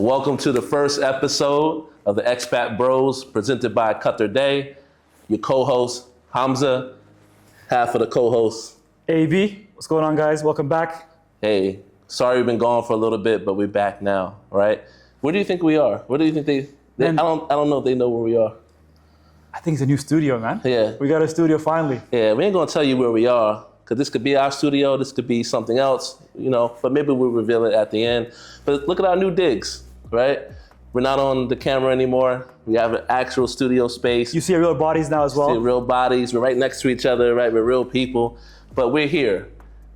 Welcome to the first episode of the Expat Bros presented by Qatar Day. Your co-host, Hamza, half of the co-hosts. AB, what's going on, guys? Welcome back. Hey, sorry we've been gone for a little bit, but we're back now, right? Where do you think we are? Where do you think they I don't know if they know where we are. I think it's a new studio, man. Yeah. We got a studio finally. Yeah, we ain't gonna tell you where we are, because this could be our studio, this could be something else, but maybe we'll reveal it at the end. But look at our new digs, right? We're not on the camera anymore. We have an actual studio space. You see real bodies now as well. See real bodies. We're right next to each other, right? We're real people. But we're here.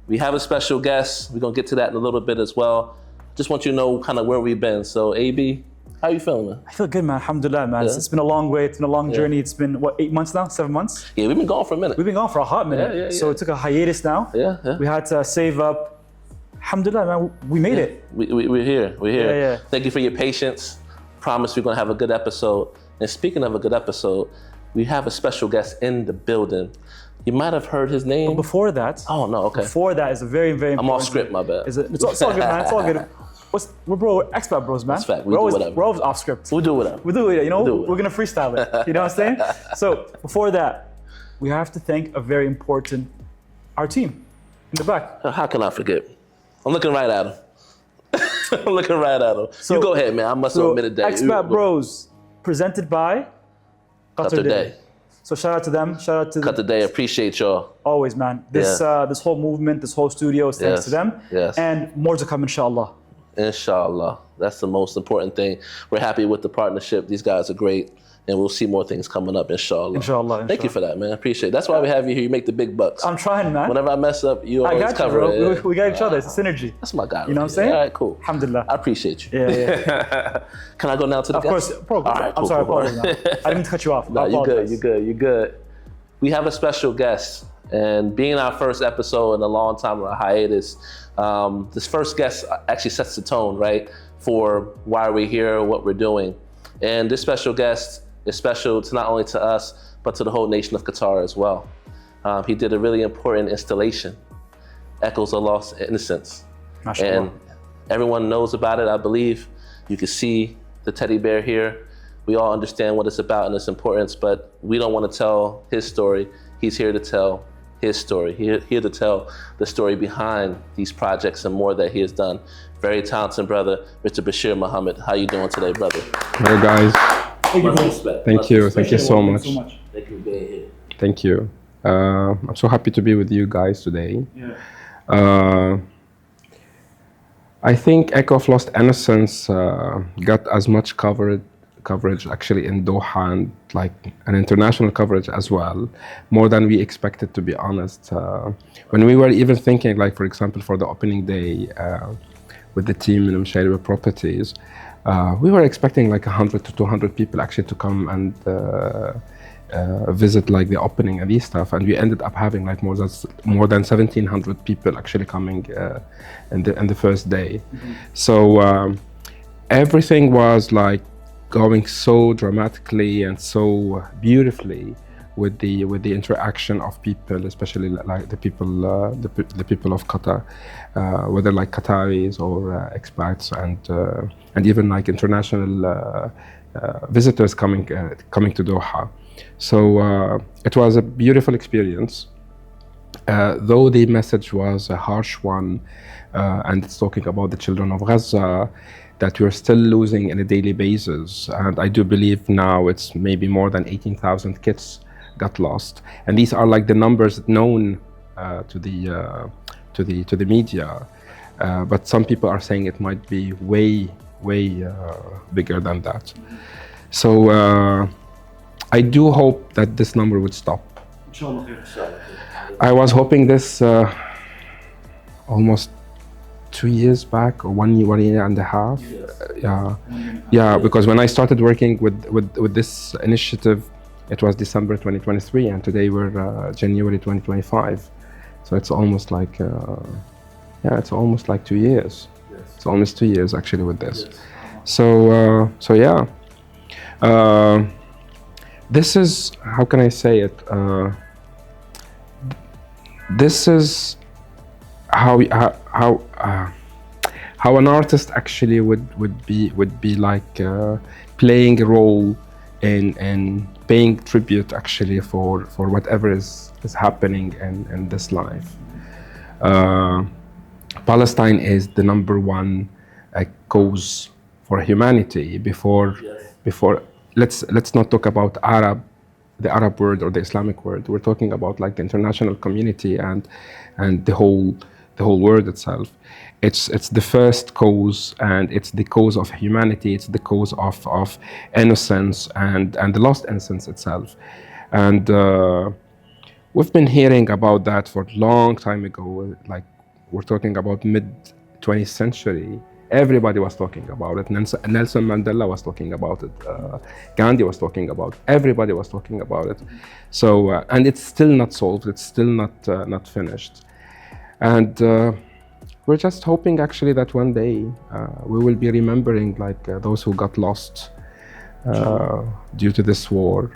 We have a special guest. We're gonna get to that in a little bit as well. Just want you to know kind of where we've been. So AB, how you feeling, man? I feel good, man. Alhamdulillah, man. Yeah. It's been a long way. It's been a long journey. It's been, 8 months now? 7 months? Yeah, we've been gone for a minute. We've been gone for a hot minute. Yeah. So it took a hiatus now. Yeah. We had to save up. Alhamdulillah, man. We made it. We're here. We're here. Yeah. Thank you for your patience. Promise we're gonna have a good episode. And speaking of a good episode, we have a special guest in the building. You might have heard his name. But before that, okay. Before that is a very, very important. I'm off script, my bad. It's all good, man. It's all good. We're Expat Bros, man. That's fact. We're do whatever. always off script. We'll do whatever. We're gonna freestyle it. You know what I'm saying? So before that, we have to thank our team in the back. How can I forget? I'm looking right at him. I'm looking right at him. So, you go ahead, man. I must have admitted that. Expat Bros, presented by Qatar Day. So shout out to them. Shout out to Qatar Day. Appreciate y'all. Always, man. This whole movement, this whole studio is thanks to them. Yes. And more to come, inshallah. Inshallah. That's the most important thing. We're happy with the partnership. These guys are great. And we'll see more things coming up, inshallah. Inshallah. Thank you for that, man. I appreciate it. That's why we have you here. You make the big bucks. I'm trying, man. Whenever I mess up, you always cover it. We got each other. It's a synergy. That's my guy. You know what I'm saying? All right, cool. Alhamdulillah. I appreciate you. Yeah. Can I go now to the guest? Of course. All right, I'm cool, sorry, cool. I apologize. I didn't mean to cut you off. No, you're good. We have a special guest. And being our first episode in a long time of a hiatus, this first guest actually sets the tone, right? For why we're here, what we're doing. And this special guest is special to not only to us, but to the whole nation of Qatar as well. He did a really important installation, Echoes of Lost Innocence. Mashallah. And everyone knows about it, I believe. You can see the teddy bear here. We all understand what it's about and its importance, but we don't want to tell his story. He's here to tell his story. He's here to tell the story behind these projects and more that he has done. Very talented brother, Mr. Bachir Mohamad. How you doing today, brother? Hey guys. Thank you so much. Thank you for being here. Thank you. I'm so happy to be with you guys today. Yeah. I think Echo of Lost Innocence got as much coverage actually in Doha, and like an international coverage as well, more than we expected, to be honest. When we were even thinking, like for example, for the opening day with the team in Msheireb properties, we were expecting like 100 to 200 people actually to come and visit like the opening and these stuff, and we ended up having like more than 1,700 people actually coming in the first day. Mm-hmm. So everything was like going so dramatically and so beautifully with the interaction of people, especially like the people of Qatar, whether like Qataris or expats and even like international visitors coming to Doha. So it was a beautiful experience. Though the message was a harsh one, and it's talking about the children of Gaza, that we're still losing on a daily basis. And I do believe now it's maybe more than 18,000 kids got lost. And these are like the numbers known to the media. But some people are saying it might be way bigger than that. So I do hope that this number would stop. I was hoping this almost 2 years back, or 1 year and a half. Yeah, because when I started working with this initiative, it was December 2023, and today we're January 2025. So it's almost like it's almost like 2 years. Yes. It's almost 2 years actually with this. Yes. So yeah. This is, how can I say it? This is how how an artist actually would be like playing a role in paying tribute actually for whatever is happening in this life. Palestine is the number one cause for humanity before let's not talk about the Arab world or the Islamic world. We're talking about like the international community and the whole world itself. It's the first cause, and it's the cause of humanity. It's the cause of innocence and the lost innocence itself. And we've been hearing about that for a long time ago. Like we're talking about mid 20th century. Everybody was talking about it. Nelson Mandela was talking about it. Gandhi was talking about it. Everybody was talking about it. So, and it's still not solved. It's still not finished. And we're just hoping actually that one day we will be remembering like those who got lost due to this war,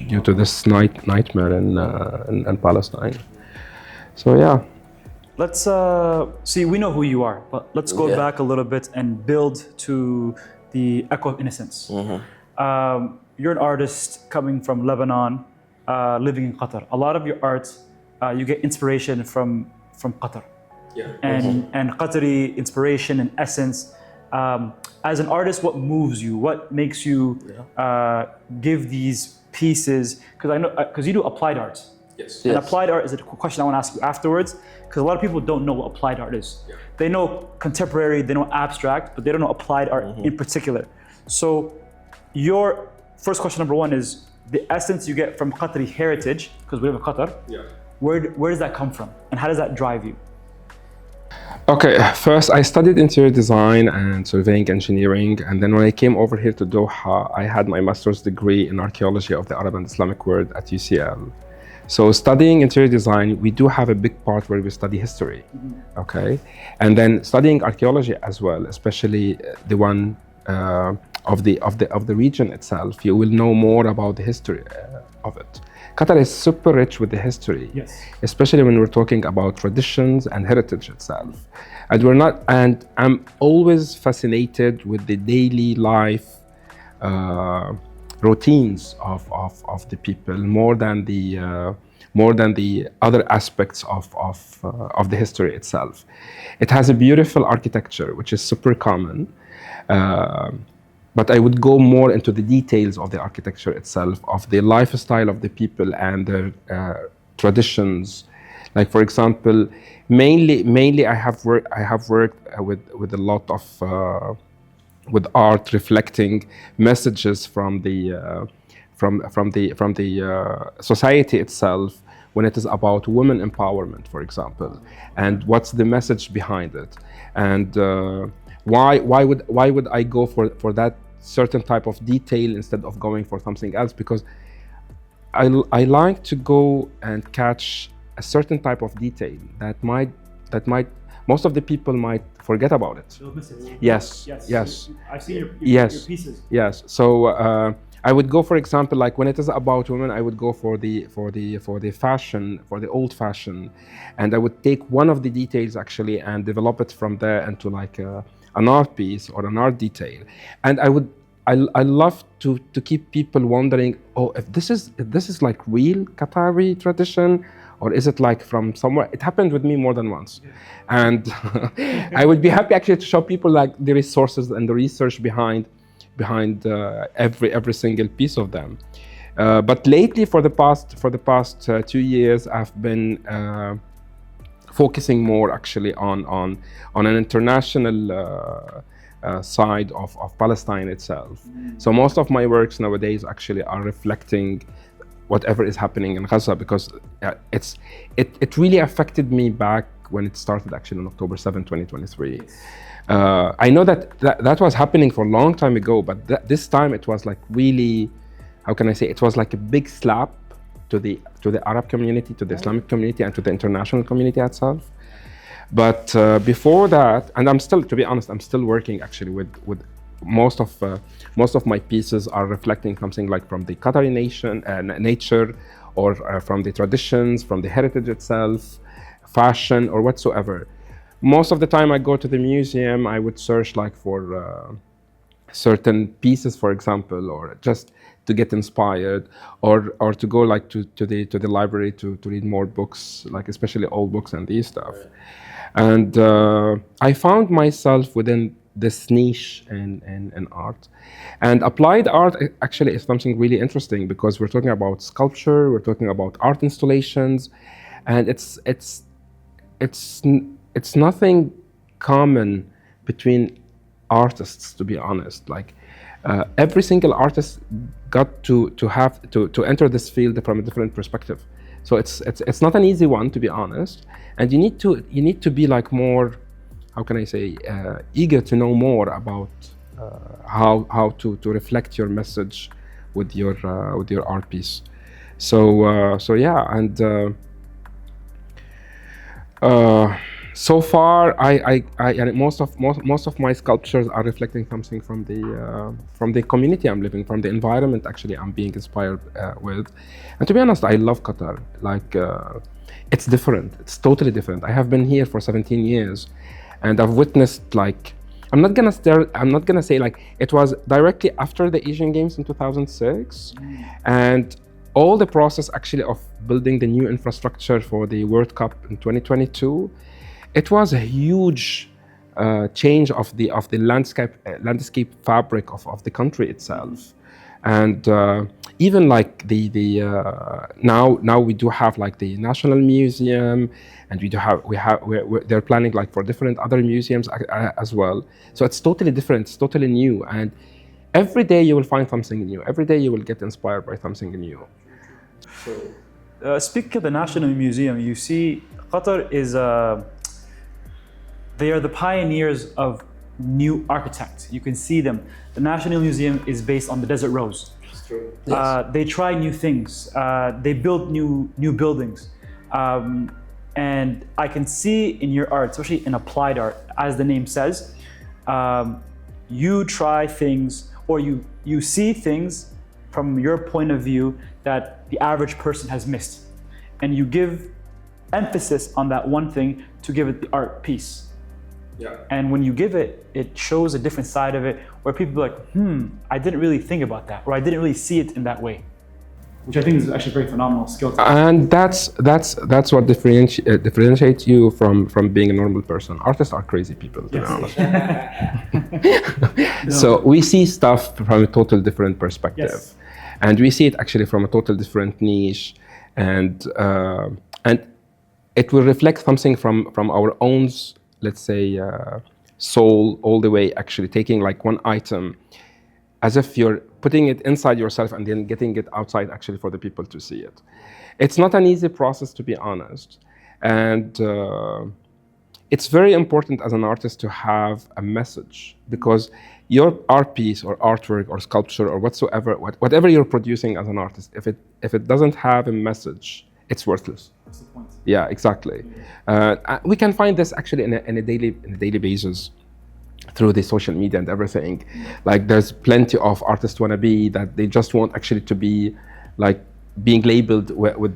due to this nightmare in Palestine. So yeah. Let's see, we know who you are, but let's go back a little bit and build to the echo of innocence. You're an artist coming from Lebanon, living in Qatar. A lot of your art, you get inspiration from Qatar. And Qatari inspiration and essence. As an artist, what moves you? What makes you give these pieces? Because you do applied art. And applied art is a question I want to ask you afterwards, because a lot of people don't know what applied art is. They know contemporary, they know abstract, but they don't know applied art in particular. So your first question, number one, is the essence you get from Qatari heritage, because we live in Qatar. Where does that come from, and how does that drive you? Okay, first I studied interior design and surveying engineering, and then when I came over here to Doha, I had my master's degree in archaeology of the Arab and Islamic world at UCL. So studying interior design, we do have a big part where we study history, okay? And then studying archaeology as well, especially the one of the region itself, you will know more about the history of it. Qatar is super rich with the history, especially when we're talking about traditions and heritage itself. And I'm always fascinated with the daily life routines of the people more than the other aspects of the history itself. It has a beautiful architecture, which is super common. But I would go more into the details of the architecture itself, of the lifestyle of the people and their traditions. Like for example, mainly I have worked with a lot of with art reflecting messages from the society itself when it is about women empowerment, for example, and what's the message behind it, and why would I go for that certain type of detail instead of going for something else? Because I like to go and catch a certain type of detail that might most of the people might forget about it. Yes. I've seen your pieces. Yes. So I would go, for example, like when it is about women, I would go for the fashion, for the old fashion, and I would take one of the details actually and develop it from there into like an art piece or an art detail. And I love to keep people wondering, oh, if this is like real Qatari tradition, or is it like from somewhere? It happened with me more than once. And I would be happy actually to show people like the resources and the research behind every single piece of them. But lately, for the past 2 years, I've been focusing more actually on an international side of Palestine itself. So most of my works nowadays actually are reflecting whatever is happening in Gaza, because it really affected me back when it started actually on October 7, 2023. I know that was happening for a long time ago, but this time it was like really, how can I say, it was like a big slap to the Arab community, to the Islamic community, and to the international community itself. But before that, and I'm still, to be honest, I'm still working actually with most of my pieces are reflecting something like from the Qatari nature, or from the traditions, from the heritage itself, fashion, or whatsoever. most of the time I go to the museum, I would search like for certain pieces, for example, or just to get inspired, or to go like to the library to read more books, like especially old books and these stuff. And I found myself within this niche in art. And applied art actually is something really interesting, because we're talking about sculpture, we're talking about art installations, and it's nothing common between artists, to be honest. Like every single artist got to enter this field from a different perspective. So it's not an easy one, to be honest. And you need to be like more, how can I say, eager to know more about how to reflect your message with your art piece. So yeah, and so far I and most of my sculptures are reflecting something from the community I'm living, from the environment actually I'm being inspired with. And to be honest, I love Qatar. Like it's different. It's totally different. I have been here for 17 years, and I've witnessed, like, I'm not gonna say like it was directly after the Asian Games in 2006, and all the process actually of building the new infrastructure for the World Cup in 2022. It was a huge change of the landscape fabric of the country itself, and even like now we do have like the National Museum, and they're planning like for different other museums as well. So it's totally different, it's totally new, and every day you will find something new. Every day you will get inspired by something new. Speaking of the National Museum, you see Qatar is they are the pioneers of new architects. You can see them. The National Museum is based on the Desert Rose. It's true. Yes. They try new things. They build new buildings. And I can see in your art, especially in applied art, as the name says, you try things, or you see things from your point of view that the average person has missed. And you give emphasis on that one thing to give it the art piece. Yeah. And when you give it, it shows a different side of it, where people are like, I didn't really think about that, or I didn't really see it in that way, which I think is actually a very phenomenal skill. And that's what differentiates you from being a normal person. Artists are crazy people, to be honest. So we see stuff from a total different perspective, Yes. and we see it actually from a total different niche, and it will reflect something from our own, let's say, soul, all the way, actually taking like one item as if you're putting it inside yourself and then getting it outside actually for the people to see it. It's not an easy process, to be honest. And it's very important as an artist to have a message, because your art piece or artwork or sculpture or whatever you're producing as an artist, if it doesn't have a message, it's worthless. That's the point. Yeah, exactly. We can find this actually in a daily basis through the social media and everything. Like there's plenty of artists wannabe that they just want actually to be like being labeled with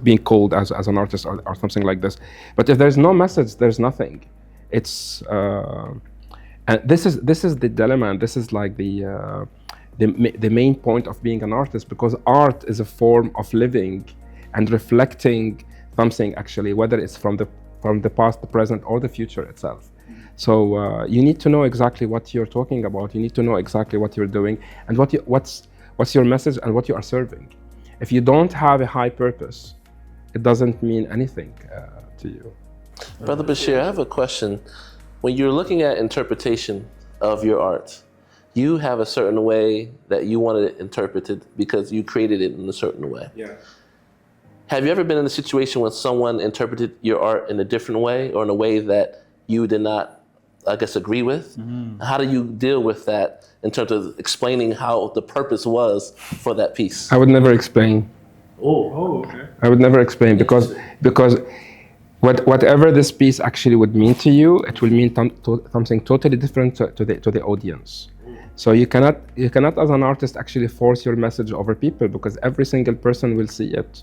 being called as an artist or something like this. But if there's no message, there's nothing. It's and this is the dilemma, and this is like the main point of being an artist, because art is a form of living and reflecting something actually, whether it's from the past, the present, or the future itself. So you need to know exactly what you're talking about. You need to know exactly what you're doing and what's your message and what you are serving. If you don't have a high purpose, it doesn't mean anything to you. Brother Bachir, I have a question. When you're looking at interpretation of your art, you have a certain way that you wanted it interpreted because you created it in a certain way. Yeah. Have you ever been in a situation when someone interpreted your art in a different way, or in a way that you did not, I guess, agree with? Mm-hmm. How do you deal with that in terms of explaining how the purpose was for that piece? I would never explain. Oh, okay. I would never explain because whatever this piece actually would mean to you, it will mean something totally different to the audience. So you cannot as an artist actually force your message over people, because every single person will see it.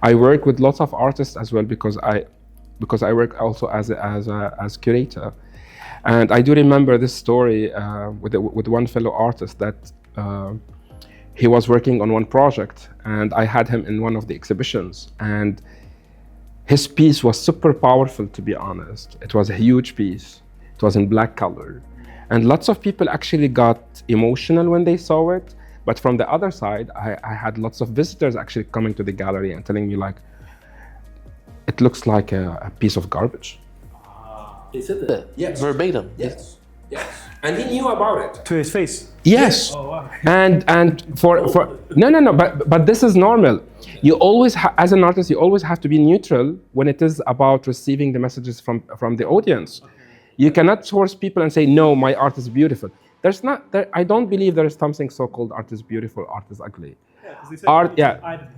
I work with lots of artists as well because I work also as curator. And I do remember this story with one fellow artist that he was working on one project, and I had him in one of the exhibitions, and his piece was super powerful, to be honest. It was a huge piece. It was in black color. And lots of people actually got emotional when they saw it. But from the other side, I had lots of visitors actually coming to the gallery and telling me like, it looks like a piece of garbage. They said that. Yes. Verbatim. Yes. Yes. And he knew about it. To his face. Yes. Oh, wow. And for no, but this is normal. You always as an artist, you always have to be neutral when it is about receiving the messages from the audience. Okay. You cannot force people and say, no, my art is beautiful. I don't believe there is something so-called art is beautiful, art is ugly. Art,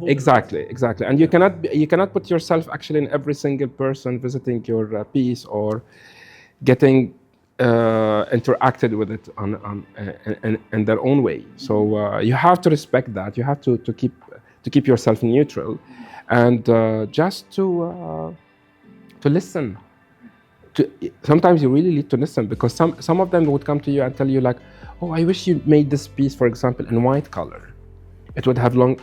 exactly. And you cannot put yourself actually in every single person visiting your piece or getting interacted with it in their own way. So you have to respect that. You have to keep yourself neutral, and just to listen. Sometimes you really need to listen, because some of them would come to you and tell you like, oh, I wish you made this piece, for example, in white color. It would have long.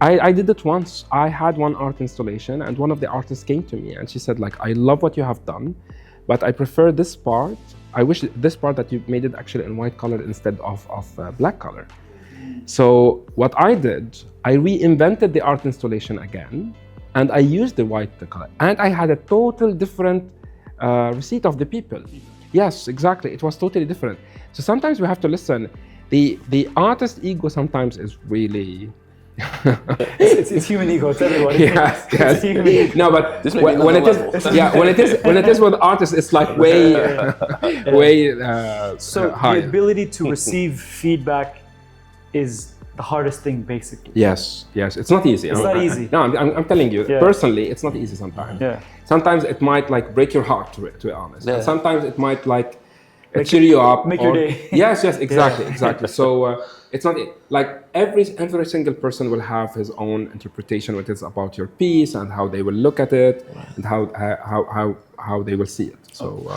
I did it once. I had one art installation, and one of the artists came to me and she said like, I love what you have done, but I prefer this part. I wish this part that you made it actually in white color instead of black color. So what I did, I reinvented the art installation again, and I used the white color, and I had a total different receipt of the people. Yes, exactly. It was totally different. So sometimes we have to listen. The artist ego sometimes is really. it's human ego. It's everyone. Yes. It's human ego. No, but when it is with artists, it's like way So higher. the ability to receive feedback is the hardest thing, basically. Yes. It's not easy. It's not easy. No, I'm telling you, personally, it's not easy sometimes. Yeah. Sometimes it might like break your heart, to be honest. Yeah. And sometimes it might like cheer you up. Make your day. Yes, exactly. So it's not like every single person will have his own interpretation, what is about your piece and how they will look at it, and how they will see it. So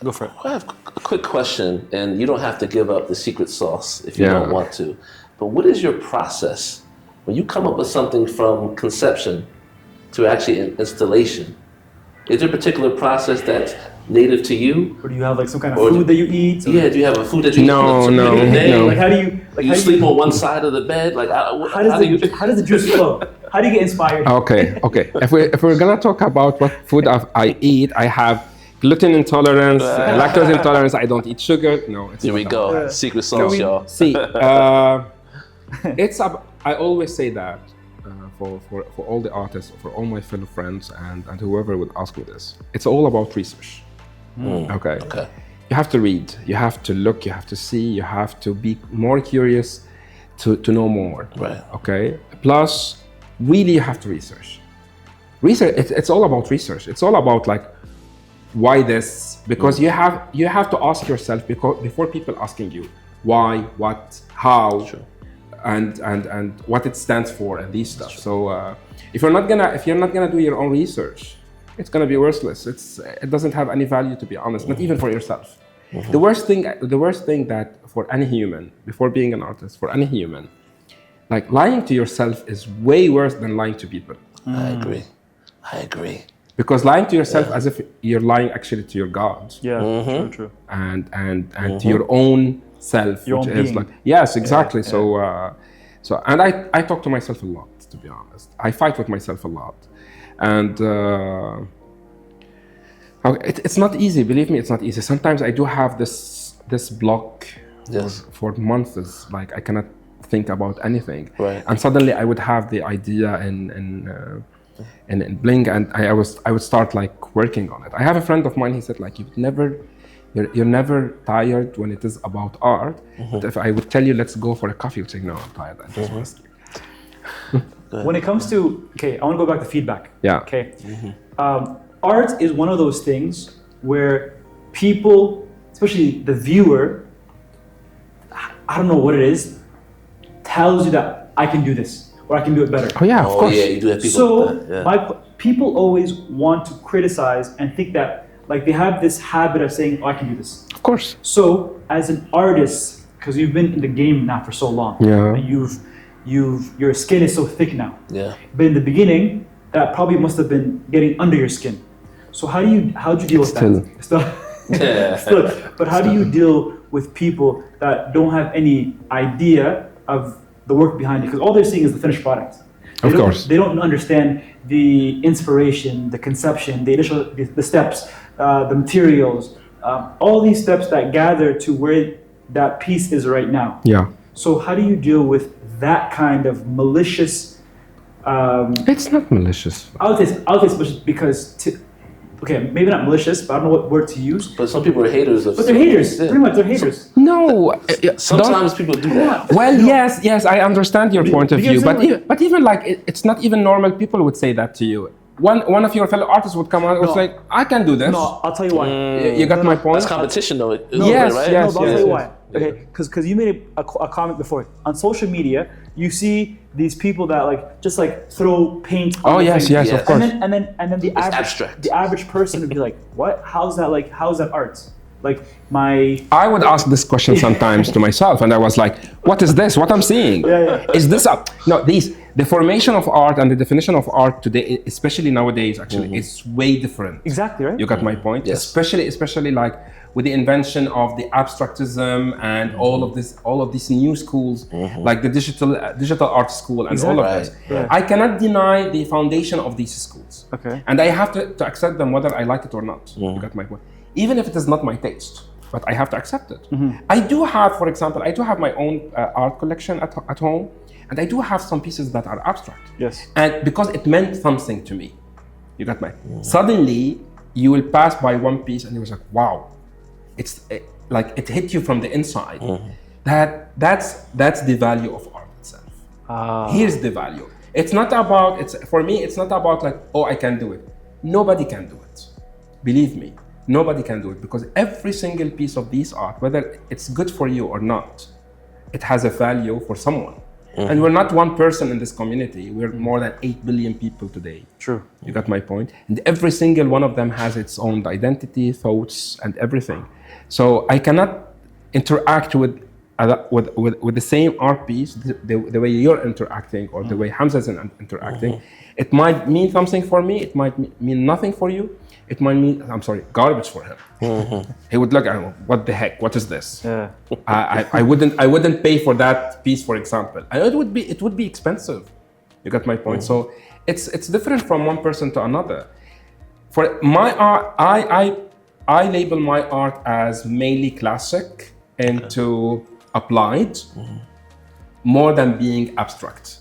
Go for it. I have a quick question, and you don't have to give up the secret sauce if you don't want to. But what is your process when you come up with something from conception to actually installation? Is there a particular process that's native to you? Or do you have like some kind of food that you eat? Yeah, do you have a food that you eat? No. Like how do you? Like you sleep on one side of the bed? Like how does the juice flow? How do you get inspired? Okay. If we're gonna talk about what food I eat, I have gluten intolerance, lactose intolerance. I don't eat sugar. No, it's Here we go. Secret sauce, y'all. See, I always say that for all the artists, for all my fellow friends, and whoever would ask me this, it's all about research. Okay. You have to read, you have to look, you have to see, you have to be more curious to know more. Right. Okay. Plus, really, you have to research. It's all about research. It's all about like, why this? Because you have to ask yourself before people asking you why, what, how, and what it stands for and these stuff. So if you're not gonna do your own research, it's gonna be worthless. It doesn't have any value, to be honest, not even for yourself. The worst thing that for any human, before being an artist, for any human, like lying to yourself is way worse than lying to people. I agree. Because lying to yourself as if you're lying actually to your God. Yeah, true. And to your own self, your which own is being. like, yes, exactly. So and I talk to myself a lot, to be honest. I fight with myself a lot, and it's not easy. Believe me, it's not easy. Sometimes I do have this block for months. Like I cannot think about anything, right. And suddenly I would have the idea in blink, and I would start like working on it. I have a friend of mine. He said like you're never tired when it is about art. But if I would tell you let's go for a coffee, you'd say no, I'm tired. I just want to sleep. When it comes to I want to go back to feedback. Yeah. Okay. Art is one of those things where people, especially the viewer, I don't know what it is, tells you that I can do this, or I can do it better. Oh yeah, of course. yeah, you do have people So like that. Yeah. people always want to criticize and think that like they have this habit of saying, "Oh, I can do this." Of course. So as an artist, because you've been in the game now for so long, Yeah. and your skin is so thick now. Yeah. But in the beginning, that probably must have been getting under your skin. So how'd you deal with that? Still. Yeah. Still. But how do you deal with people that don't have any idea of the work behind it? Because all they're seeing is the finished product. Of course. They don't understand the inspiration, the conception, the steps, the materials, all these steps that gather to where that piece is right now. Yeah. So how do you deal with that kind of malicious? It's not malicious. I'll say malicious because, okay, maybe not malicious, but I don't know what word to use. But some people are haters of. But they're haters. Pretty much, they're haters. No. Sometimes people do that. Well, yes, I understand your point of view, but even like it's not even normal. People would say that to you. One of your fellow artists would come out and was like, "I can do this." No, I'll tell you why. You got my point. That's competition, though. Yes, right? yes. No, but I'll tell you why. Okay, because you made a comment before. On social media, you see these people that just throw paint. Oh on yes, things. yes, of course. And then the abstract. average person would be like, "What? How's that art?" I would ask this question sometimes to myself, and I was like, "What is this? What I'm seeing? Is this up?" No, the formation of art and the definition of art today, especially nowadays, actually, is way different. Exactly, right? You got my point. Yes. Especially like with the invention of the abstractism and all of these new schools, like the digital art school and all of Right. this. Yeah. I cannot deny the foundation of these schools. Okay. And I have to accept them whether I like it or not. You got my point. Even if it is not my taste, but I have to accept it. I do have, for example, my own art collection at home, and I do have some pieces that are abstract. Yes. And because it meant something to me. You got my. Suddenly, you will pass by one piece and you're like, wow, it's like it hit you from the inside. That's the value of art itself. Here's the value. For me, it's not about like, oh, I can do it. Nobody can do it. Believe me, nobody can do it, because every single piece of this art, whether it's good for you or not, it has a value for someone. And we're not one person in this community. We're more than 8 billion people today. True. You got my point? And every single one of them has its own identity, thoughts, and everything. So I cannot interact with the same art piece the way you're interacting, or the way Hamza's interacting. It might mean something for me. It might mean nothing for you. It might mean, garbage for him. He would look at, what the heck? What is this? Yeah. I wouldn't pay for that piece, for example. And it would be expensive. You got my point. So it's different from one person to another. For my art, I label my art as mainly classic and to applied, more than being abstract.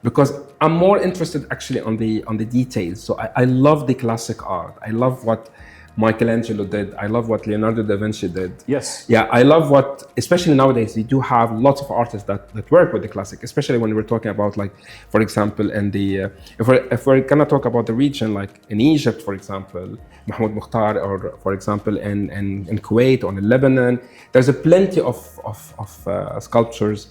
Because I'm more interested actually on the details. So I love the classic art. I love what Michelangelo did. I love what Leonardo da Vinci did. Yes. Yeah, I love especially nowadays, we do have lots of artists that work with the classic, especially when we're talking about, like, for example, in the, if we're gonna talk about the region, like in Egypt, for example, Mahmoud Mukhtar, or for example, in Kuwait or in Lebanon, there's a plenty of sculptors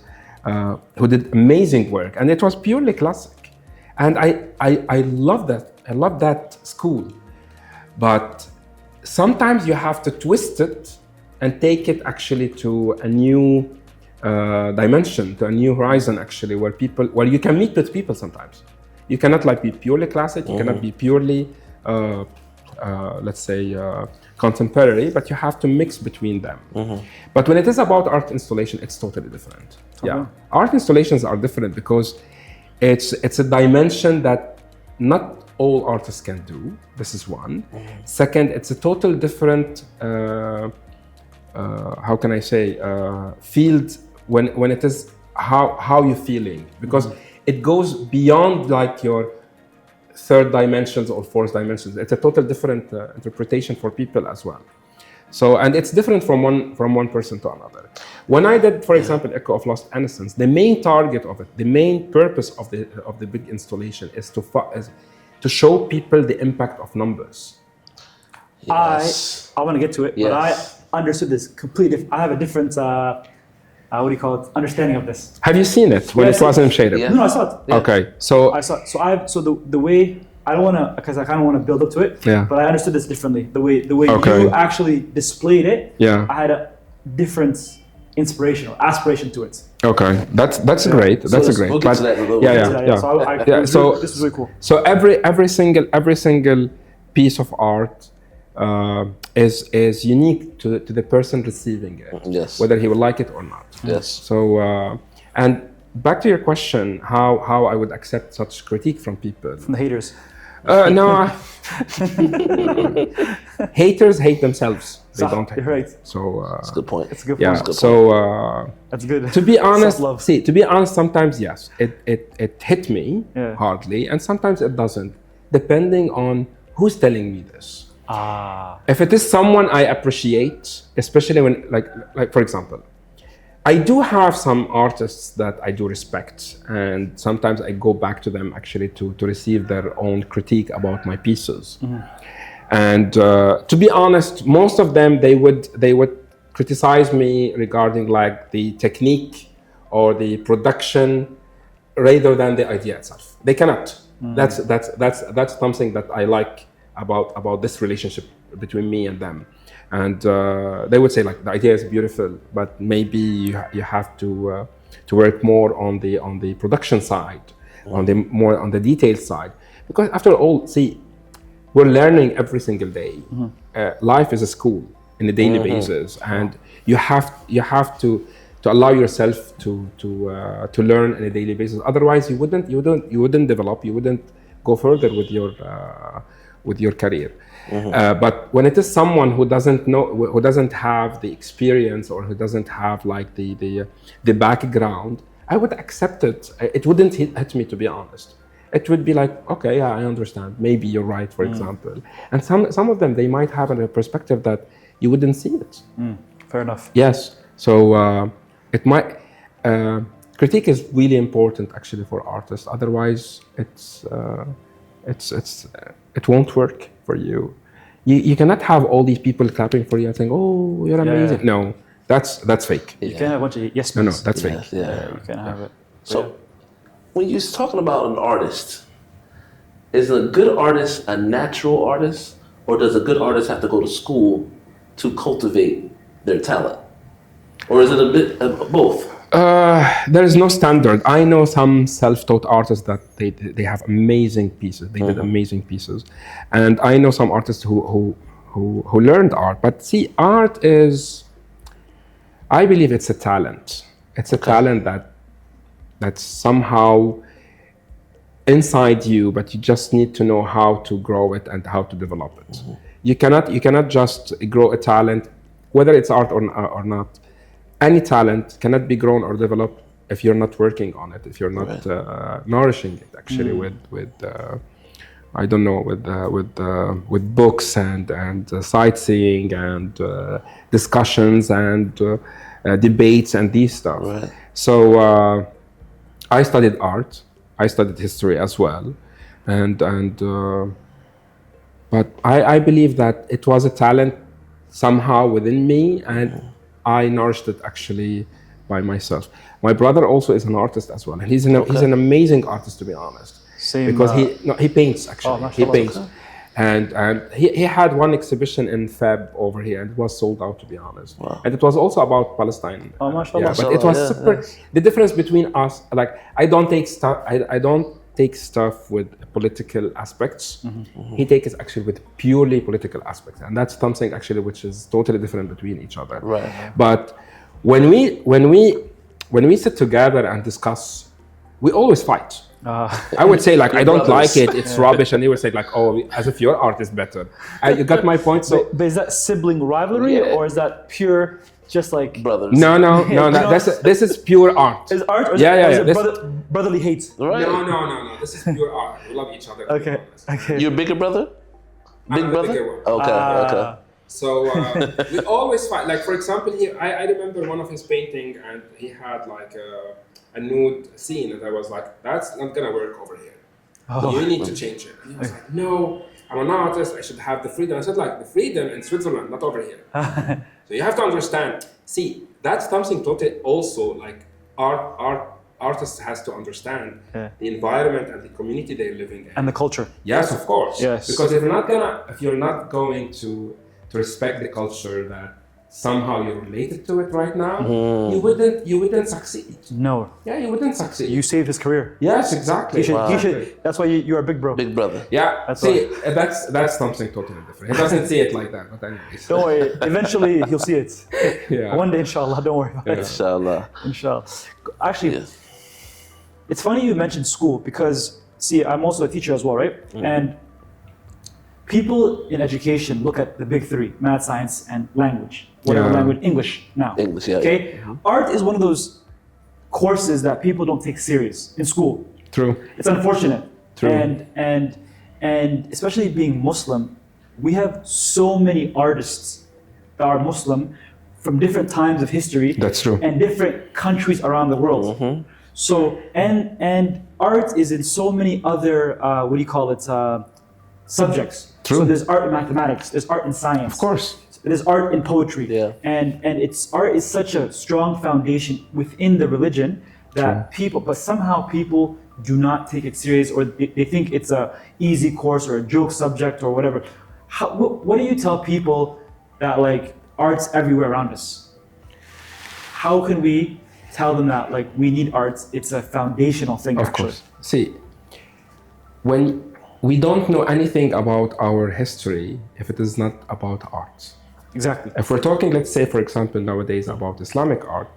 who did amazing work, and it was purely classic. And I love that. I love that school. But sometimes you have to twist it and take it actually to a new dimension, to a new horizon, actually, where you can meet with people sometimes. You cannot be purely classic, you cannot be purely, let's say, contemporary, but you have to mix between them. But when it is about art installation, it's totally different. Yeah, art installations are different because it's a dimension that not all artists can do. This is one. Second, it's a total different, how can I say, field when it is how you're feeling, because it goes beyond like your third dimensions or fourth dimensions. It's a total different interpretation for people as well. So, and it's different from one person to another. When I did, for example, Echo of Lost Innocence, the main target of it, the main purpose of the big installation is to show people the impact of numbers. Yes. I want to get to it, but I understood this completely. I have a different what do you call it, understanding of this. Have you seen it when it was in Msheireb? Yeah. No, I saw it. Yeah. Okay, so I saw it. So the way, I don't want to, because I kind of want to build up to it, Yeah. but I understood this differently. The way Okay. you actually displayed it, Yeah. I had a different inspiration or aspiration to it. okay, that's great. That's a great. We'll get to that in a little yeah, bit. yeah, So, yeah. So this is really cool. So every single piece of art is unique to the person receiving it, Yes. whether he will like it or not. Yes. So and back to your question, how I would accept such critique from people. From the haters. No, haters hate themselves. They So, don't hate. you're right. So That's a good point. It's a good yeah. point. So. That's good. To be honest, Self-love. to be honest, sometimes yes, it hit me Yeah. hardly, and sometimes it doesn't, depending on who's telling me this. If it is someone I appreciate, especially when, like for example, I do have some artists that I do respect, and sometimes I go back to them actually to receive their own critique about my pieces. And to be honest, most of them they would criticize me regarding like the technique or the production rather than the idea itself. They cannot. That's something that I like about this relationship between me and them. And they would say like the idea is beautiful, but maybe you have to work more on the production side, more on the detail side, because after all, see, we're learning every single day. Life is a school in a daily basis, and you have to allow yourself to learn on a daily basis. Otherwise, you wouldn't develop. You wouldn't go further with your career. But when it is someone who doesn't have the experience, or who doesn't have like the background, I would accept it. It wouldn't hit me, to be honest. It would be like, okay, yeah, I understand. Maybe you're right, for example. And some of them, they might have a perspective that you wouldn't see it. Fair enough. Yes. So it might. Critique is really important actually for artists. Otherwise, it won't work for you. You cannot have all these people clapping for you and saying, "Oh, you're amazing." Yeah. No, that's fake. You can't have a bunch of yes No, men's. that's fake. Yeah. You can't have it. So, when you're talking about an artist, is a good artist a natural artist, or does a good artist have to go to school to cultivate their talent? Or is it a bit of both? There is no standard. I know some self-taught artists that they have amazing pieces. They did amazing pieces, and I know some artists who learned art. But see, art is, I believe it's a talent. It's a talent that's somehow inside you, but you just need to know how to grow it and how to develop it. You cannot just grow a talent, whether it's art or not. Any talent cannot be grown or developed if you're not working on it, if you're not nourishing it actually with I don't know, with books and sightseeing and discussions and debates and these stuff. Right. So I studied art. I studied history as well, but I believe that it was a talent somehow within me, and I nourished it actually by myself. My brother also is an artist as well, and he's an amazing artist, to be honest. Same, because he paints actually. He mashallah. paints, and he had one exhibition in Feb over here, and it was sold out, to be honest. Wow. And it was also about Palestine. Oh, mashallah. Yeah, but it was super. The difference between us, like I don't take stuff. I don't take stuff with political aspects. He takes it actually with purely political aspects, and that's something actually which is totally different between each other. Right. But when we sit together and discuss, we always fight. I would say like I don't brothers. like it. It's rubbish, and he would say like, oh, as if your art is better. You got my point. So But is that sibling rivalry, Yeah. or is that pure, just like Brothers. no, this is pure art. Is art? Or is Yeah, it, or is yeah, it this- brotherly hate? Right. No. This is pure art. We love each other. Okay. Your bigger brother? Big I'm the brother? bigger one. Okay. So we always fight. Like for example, I remember one of his painting, and he had like a nude scene, and I was like, that's not gonna work over here. You need to change it. And he was like, no, I'm an artist. I should have the freedom. I said like the freedom in Switzerland, not over here. So you have to understand. See, that's something totally also like artists has to understand the environment and the community they're living in. And the culture. Yes, of course. Yes. Because if you're not going to respect the culture that somehow you're related to it right now, you wouldn't succeed. No. Yeah, you wouldn't succeed. You saved his career. Yes, exactly. He should. That's why you're a big bro. Big brother. Yeah, That's that's something totally different. He doesn't see it like that, but anyways. Don't worry. Eventually, he'll see it. Yeah. One day, inshallah. Don't worry about it. Inshallah. Inshallah. Actually, Yes. it's funny you mentioned school because, see, I'm also a teacher as well, right? And people in education look at the big three: math, science, and language. Whatever language, English now. English, yeah. Okay? Art is one of those courses that people don't take serious in school. True. It's unfortunate. True. And especially being Muslim, we have so many artists that are Muslim from different times of history. That's true. And different countries around the world. So and art is in so many other subjects. True. So there's art in mathematics, there's art in science. Of course. There's art in poetry. Yeah. And art is such a strong foundation within the religion that but somehow people do not take it serious, or they think it's a easy course or a joke subject or whatever. What do you tell people that like art's everywhere around us? How can we tell them that like we need art? It's a foundational thing. Of course. See, when we don't know anything about our history if it is not about art. Exactly. If we're talking, let's say, for example, nowadays about Islamic art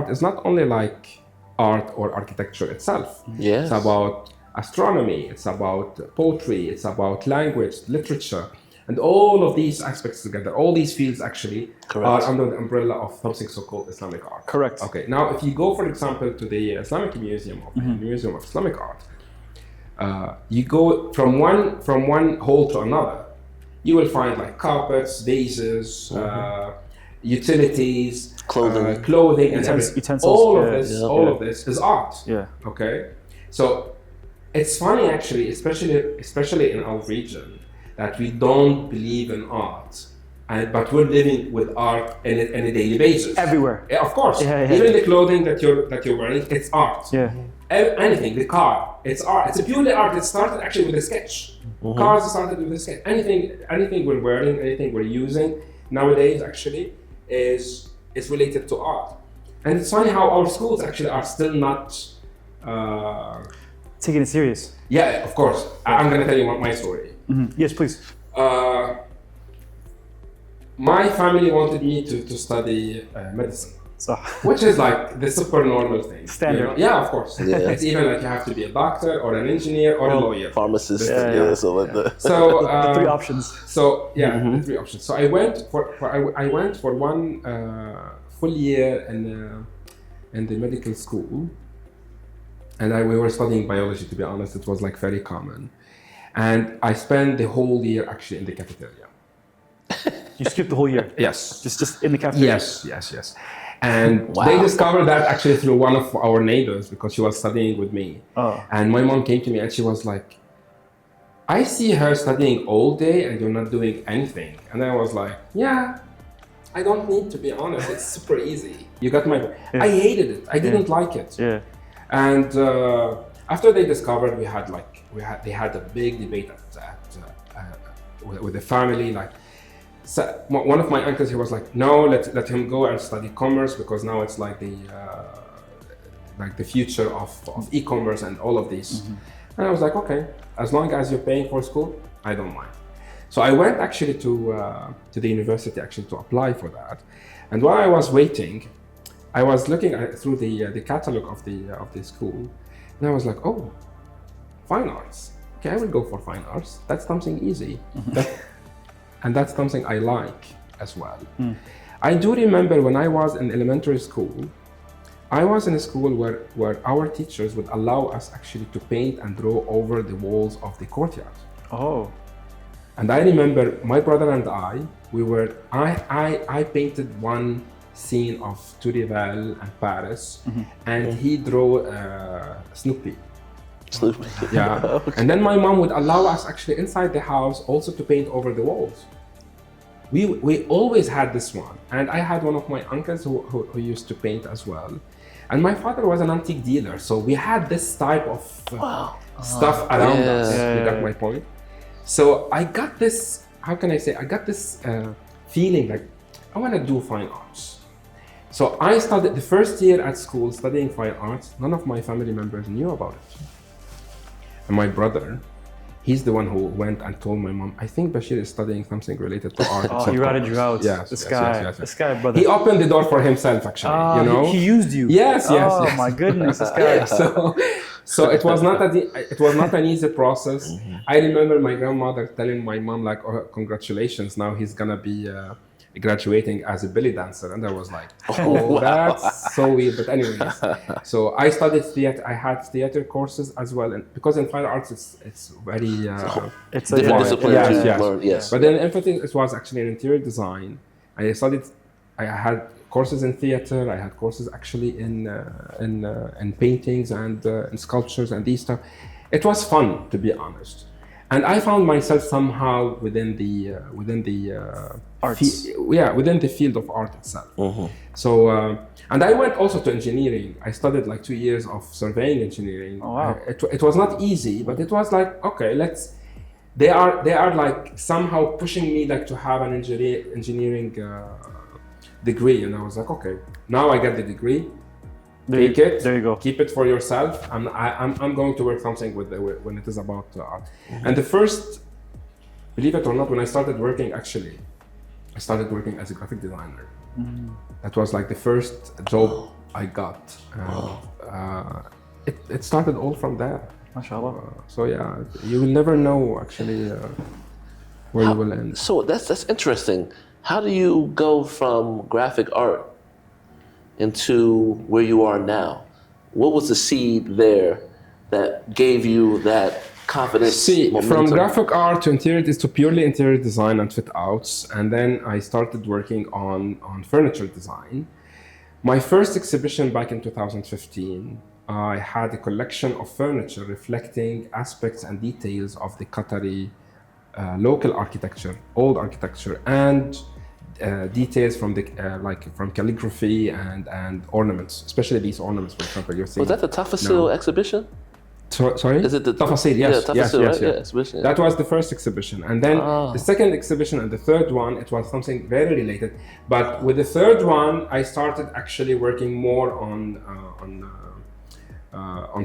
is not only like art or architecture itself. Yes. It's about astronomy, it's about poetry, it's about language, literature, and all of these aspects together, all these fields actually are under the umbrella of something so-called Islamic art. Correct. Okay, now if you go, for example, to the Islamic Museum, of the Museum of Islamic Art, you go from one hall to another, you will find like carpets, vases, utilities, clothing, and utensils. all of this is art. Yeah. Okay, so it's funny actually, especially in our region, that we don't believe in art, but we're living with art on a daily basis. Everywhere. Yeah, of course. Yeah. Even the clothing that you're wearing, it's art. Yeah. Anything, the car, it's art. It's a purely art. It started actually with a sketch. Cars started with a sketch. Anything we're wearing, anything we're using nowadays actually is related to art. And it's funny how our schools actually are still not Taking it serious. Yeah, of course. I'm gonna tell you my story. Yes, please. My family wanted me to study medicine. So, Which is like the super normal thing. Standard. You know? Yeah, of course. Yeah. It's even like you have to be a doctor or an engineer or a lawyer. Pharmacist. Yeah. So like that. So the three options. So yeah, the three options. So I went for one full year in the medical school, and we were studying biology. To be honest, it was like very common, and I spent the whole year actually in the cafeteria. You skipped the whole year. Yes. Just in the cafeteria. Yes. And they discovered that actually through one of our neighbors because she was studying with me. Oh. And my mom came to me and she was like, I see her studying all day and you're not doing anything. And I was like, yeah, I don't need to be honest. It's super easy. You got my... Yeah. I hated it. I didn't like it. Yeah. And after they discovered, they had a big debate with the family. Like, so one of my uncles, he was like, no, let him go and study commerce because now it's like the future of e-commerce and all of these. And I was like, okay, as long as you're paying for school, I don't mind. So I went actually to the university actually to apply for that. And while I was waiting, I was looking through the catalog of the school, and I was like, oh, fine arts. Okay, I will go for fine arts. That's something easy. And that's something I like as well. I do remember when I was in elementary school, I was in a school where our teachers would allow us actually to paint and draw over the walls of the courtyard. Oh. And I remember my brother and I painted one scene of Tour Eiffel and Paris, and he drew Snoopy. Yeah. Okay. And then my mom would allow us actually inside the house also to paint over the walls. we always had this one. And I had one of my uncles who used to paint as well. And my father was an antique dealer, so we had this type of stuff around us. You got my point? So I got this, how can I say, I got this feeling like, I want to do fine arts. So I studied the first year at school studying fine arts. None of my family members knew about it. And my brother, he's the one who went and told my mom, I think Bachir is studying something related to art. Oh, he ratted you out. Yes, this yes, guy, yes. this guy, brother. He opened the door for himself, actually, you know? He used you. Yes, yes, Oh yes. my goodness, this guy. So it was not an easy process. I remember my grandmother telling my mom like, "Oh, congratulations! Now he's gonna be graduating as a belly dancer," and I was like, "Oh, that's so weird." But anyways, so I studied theater. I had theater courses as well, and because in fine arts it's very It's different discipline to learn. Yes. But then everything it was actually in interior design. I studied. I had courses in theater. I had courses actually in paintings and in sculptures and these stuff. It was fun, to be honest, and I found myself somehow within the Arts. within the field of art itself. So and I went also to engineering. I studied like 2 years of surveying engineering. Oh, wow. It was not easy, but it was like, okay, let's. They are like somehow pushing me like to have an engineering degree, and I was like, okay, now I get the degree. Take it. There you go. Keep it for yourself. I'm going to work something with when it is about art. And the first, believe it or not, when I started working, actually, I started working as a graphic designer. That was like the first job I got. It started all from there. MashaAllah. So yeah, you will never know actually where you will end. So that's interesting. How do you go from graphic art into where you are now? What was the seed there that gave you that confidence? See, momentum? from graphic art to interior to purely interior design and fit outs, and then I started working on furniture design. My first exhibition back in 2015, I had a collection of furniture reflecting aspects and details of the Qatari local architecture, old architecture, and details from the from calligraphy and ornaments, especially these ornaments, for example, you're seeing. Was that the Tafasil exhibition? Sorry? Is it the Tafasil? Yes, yeah, Tafasil, yes, right? yes. Yeah, exhibition. That was the first exhibition, and then the second exhibition and the third one, it was something very related. But with the third one, I started actually working more on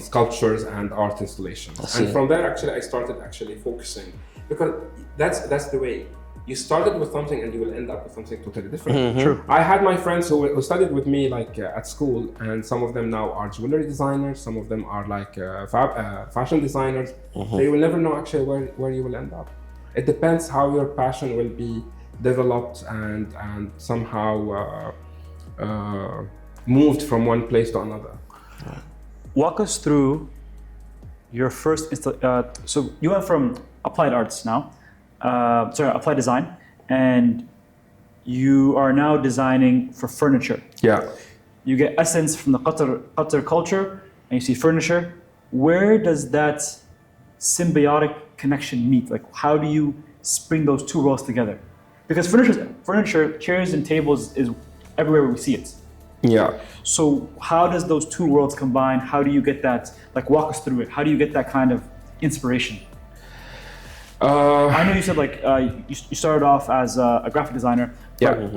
sculptures and art installations, and from there, actually, I started actually focusing, because that's the way. You started with something and you will end up with something totally different. True. I had my friends who studied with me like at school, and some of them now are jewelry designers, some of them are like fashion designers. So you will never know actually where you will end up. It depends how your passion will be developed and somehow moved from one place to another. Walk us through your first. So you went from applied arts now. Applied design, and you are now designing for furniture. Yeah. You get essence from the Qatar culture, and you see furniture. Where does that symbiotic connection meet? Like, how do you bring those two worlds together? Because furniture, chairs and tables is everywhere we see it. Yeah. So how does those two worlds combine? How do you get that? Like, walk us through it. How do you get that kind of inspiration? I know you said like you started off as a graphic designer,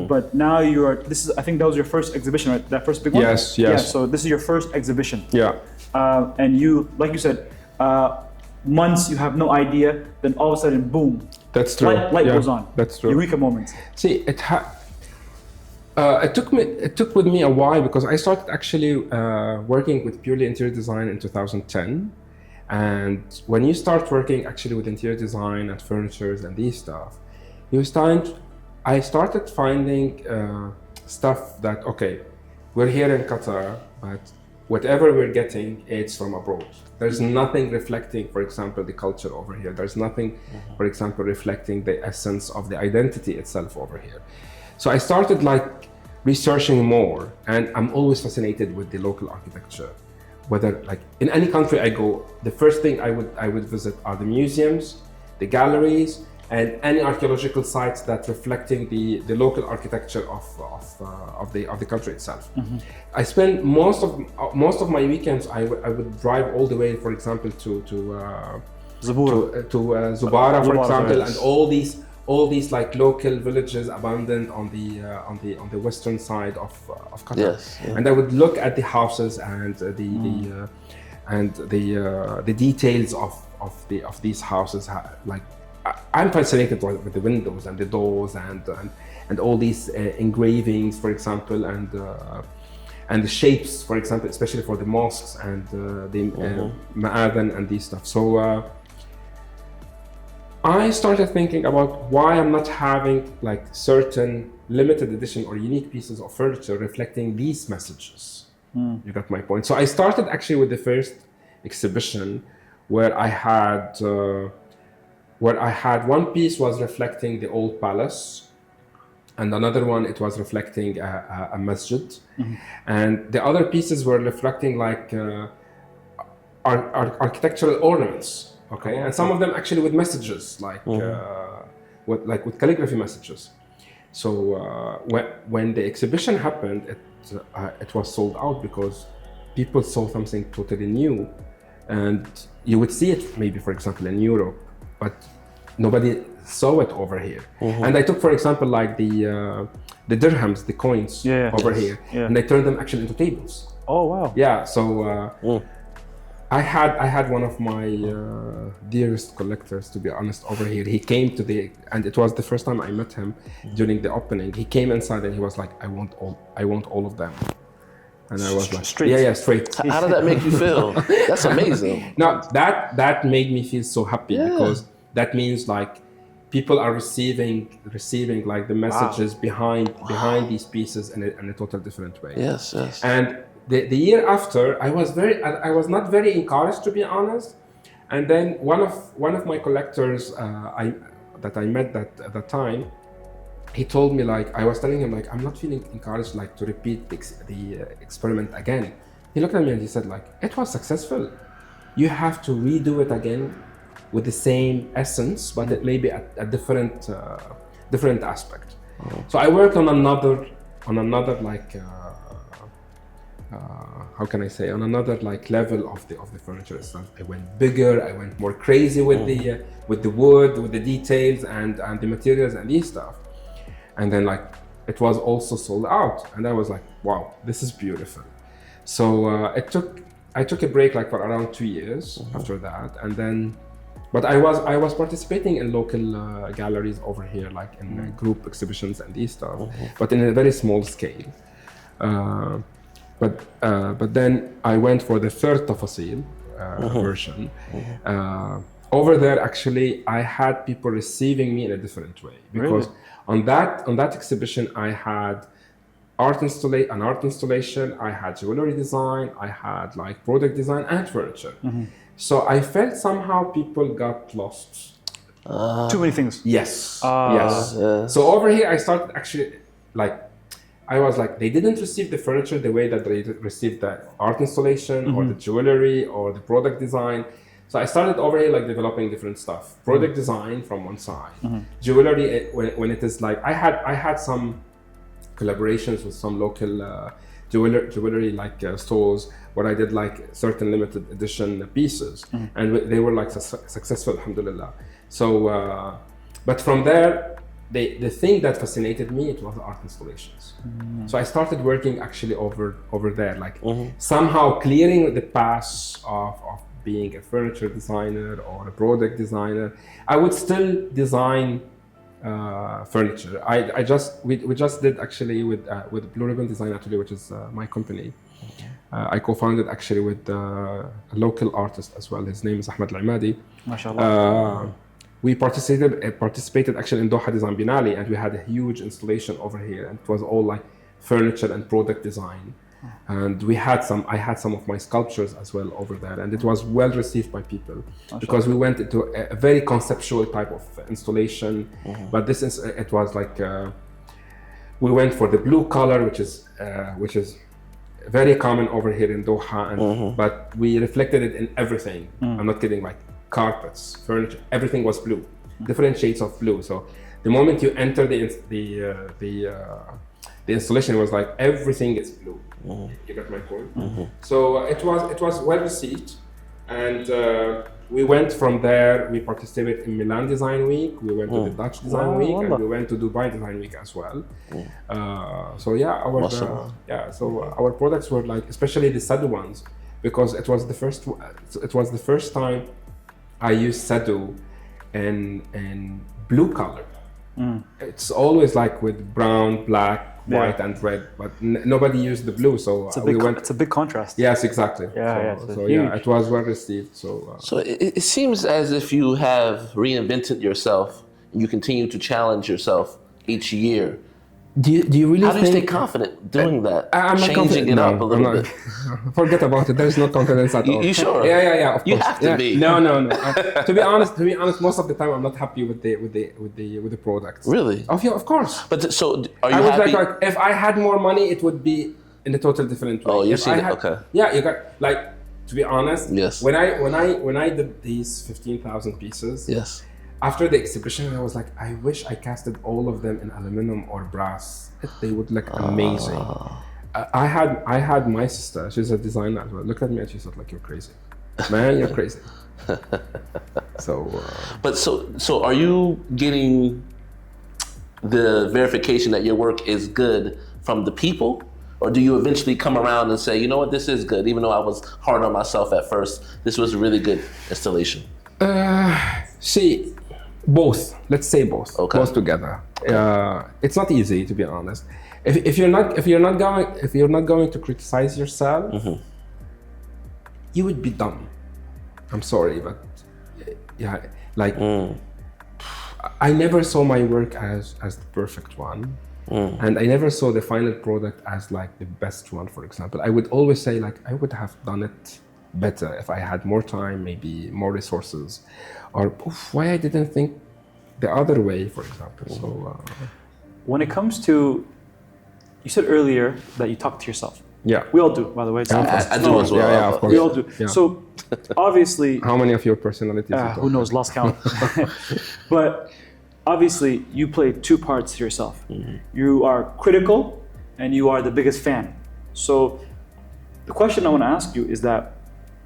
but now I think that was your first exhibition, right? That first big one? Yes. Yeah, so this is your first exhibition. Yeah. And you, like you said, months you have no idea, then all of a sudden, boom. That's true. Light goes on. That's true. Eureka moment. See, it took with me a while, because I started actually working with purely interior design in 2010. And when you start working actually with interior design and furnitures and these stuff, I started finding stuff that, okay, we're here in Qatar, but whatever we're getting, it's from abroad. There's nothing reflecting, for example, the culture over here. There's nothing, for example, reflecting the essence of the identity itself over here. So I started like researching more, and I'm always fascinated with the local architecture. Whether like in any country I go, the first thing I would visit are the museums, the galleries, and any archaeological sites that reflecting the local architecture of the country itself. I spend most of my weekends. I would drive all the way, for example, to Zabura. to Zubara, for Zubara, example, yes. and all these like local villages abandoned on the western side of Qatar. Yes, yeah. And I would look at the houses and the details of these houses. Like I'm fascinated with the windows and the doors and all these engravings, for example, and the shapes, for example, especially for the mosques and the ma'adhan and these stuff. So I started thinking about why I'm not having like certain limited edition or unique pieces of furniture reflecting these messages. You got my point. So I started actually with the first exhibition where I had one piece was reflecting the old palace, and another one it was reflecting a masjid, and the other pieces were reflecting like architectural ornaments. Okay, and some of them actually with messages, like with calligraphy messages. So when the exhibition happened, it was sold out because people saw something totally new, and you would see it maybe, for example, in Europe, but nobody saw it over here. And I took, for example, like the dirhams, the coins over here, and I turned them actually into tables. Oh wow! Yeah, so. I had one of my dearest collectors, to be honest, over here. He came and it was the first time I met him during the opening. He came inside and he was like, I want all of them. And I was like, straight. Yeah, straight. How did that make you feel? That's amazing. No, that made me feel so happy because that means like people are receiving like the messages behind these pieces in a total different way. Yes. And the year after, I was not very encouraged, to be honest. And then one of my collectors that I met at that time, he told me, like, I was telling him, like, I'm not feeling encouraged, like, to repeat the experiment again. He looked at me and he said, like, it was successful. You have to redo it again with the same essence, but it may be a different aspect. So I worked on another like. How can I say, on another like level of the furniture itself. I went bigger, I went more crazy with the wood, with the details and the materials and these stuff. And then like it was also sold out, and I was like, wow, this is beautiful. So I took a break like for around 2 years after that, and then but I was participating in local galleries over here, like in group exhibitions and these stuff, but in a very small scale. But then I went for the third Tafasil version. Over there, actually, I had people receiving me in a different way, because on that exhibition, I had an art installation, I had jewelry design, I had like product design and furniture. So I felt somehow people got lost. Too many things. Yes. So over here, I started actually like. I was like, they didn't receive the furniture the way that they received the art installation or the jewelry or the product design. So I started over here like developing different stuff. Product design from one side, jewelry when it is like I had some collaborations with some local jewelry like stores where I did like certain limited edition pieces, and they were like successful, alhamdulillah. So, but from there. The thing that fascinated me, it was the art installations. So I started working actually over there, like somehow clearing the path of being a furniture designer or a product designer. I would still design furniture. We just did actually with Blue Ribbon Design Atelier, which is my company. I co-founded actually with a local artist as well. His name is Ahmed Al-Imadi. MashaAllah. We participated actually in Doha Design Biennale, and we had a huge installation over here, and it was all like furniture and product design. And I had some of my sculptures as well over there, and it was well received by people because we went into a very conceptual type of installation. But it was like we went for the blue color, which is very common over here in Doha, but we reflected it in everything. I'm not kidding, like carpets, furniture, everything was blue. different shades of blue. So the moment you enter the installation, it was like everything is blue. You got my point. So it was well received, and we went from there. We participated in Milan Design Week. We went to the Dutch Design Week, and we went to Dubai Design Week as well. So yeah, our products were like, especially the Sadu ones, because it was the first time I used Sadu in blue color. It's always like with brown, black, white, and red, but nobody used the blue. So it's a big contrast. Yes, exactly. So it was well received. So it seems as if you have reinvented yourself and you continue to challenge yourself each year. Do you really How do you stay confident doing that? I'm not changing it up a little bit. Forget about it. There's no confidence at all. You sure? Yeah. Of course. You have to be. No. To be honest, most of the time I'm not happy with the product. Really? Of course. But so are you I was happy? like, if I had more money, it would be in a total different way. Oh, you're If seeing I it. Okay. Yeah, you got like, to be honest. Yes. When I did these 15,000 pieces. Yes. After the exhibition, I was like, I wish I casted all of them in aluminum or brass. They would look amazing. I had my sister. She's a designer as well. Look at me, and she said, like, you're crazy, man. You're crazy. So are you getting the verification that your work is good from the people, or do you eventually come around and say, you know what, this is good, even though I was hard on myself at first. This was a really good installation. See, both. Let's say both. Okay. Both together. It's not easy, to be honest. If you're not going to criticize yourself, you would be dumb. I'm sorry, but yeah, like I never saw my work as the perfect one, and I never saw the final product as like the best one. For example, I would always say like I would have done it better if I had more time, maybe more resources, or why I didn't think the other way, for example. So when it comes to, you said earlier that you talk to yourself. yeah, We all do, by the way. I do as well. Yeah, of course. We all do. Yeah. So obviously, How many of your personalities? you talk who knows, lost count. But obviously, you play two parts to yourself. You are critical, and you are the biggest fan. So the question I want to ask you is that,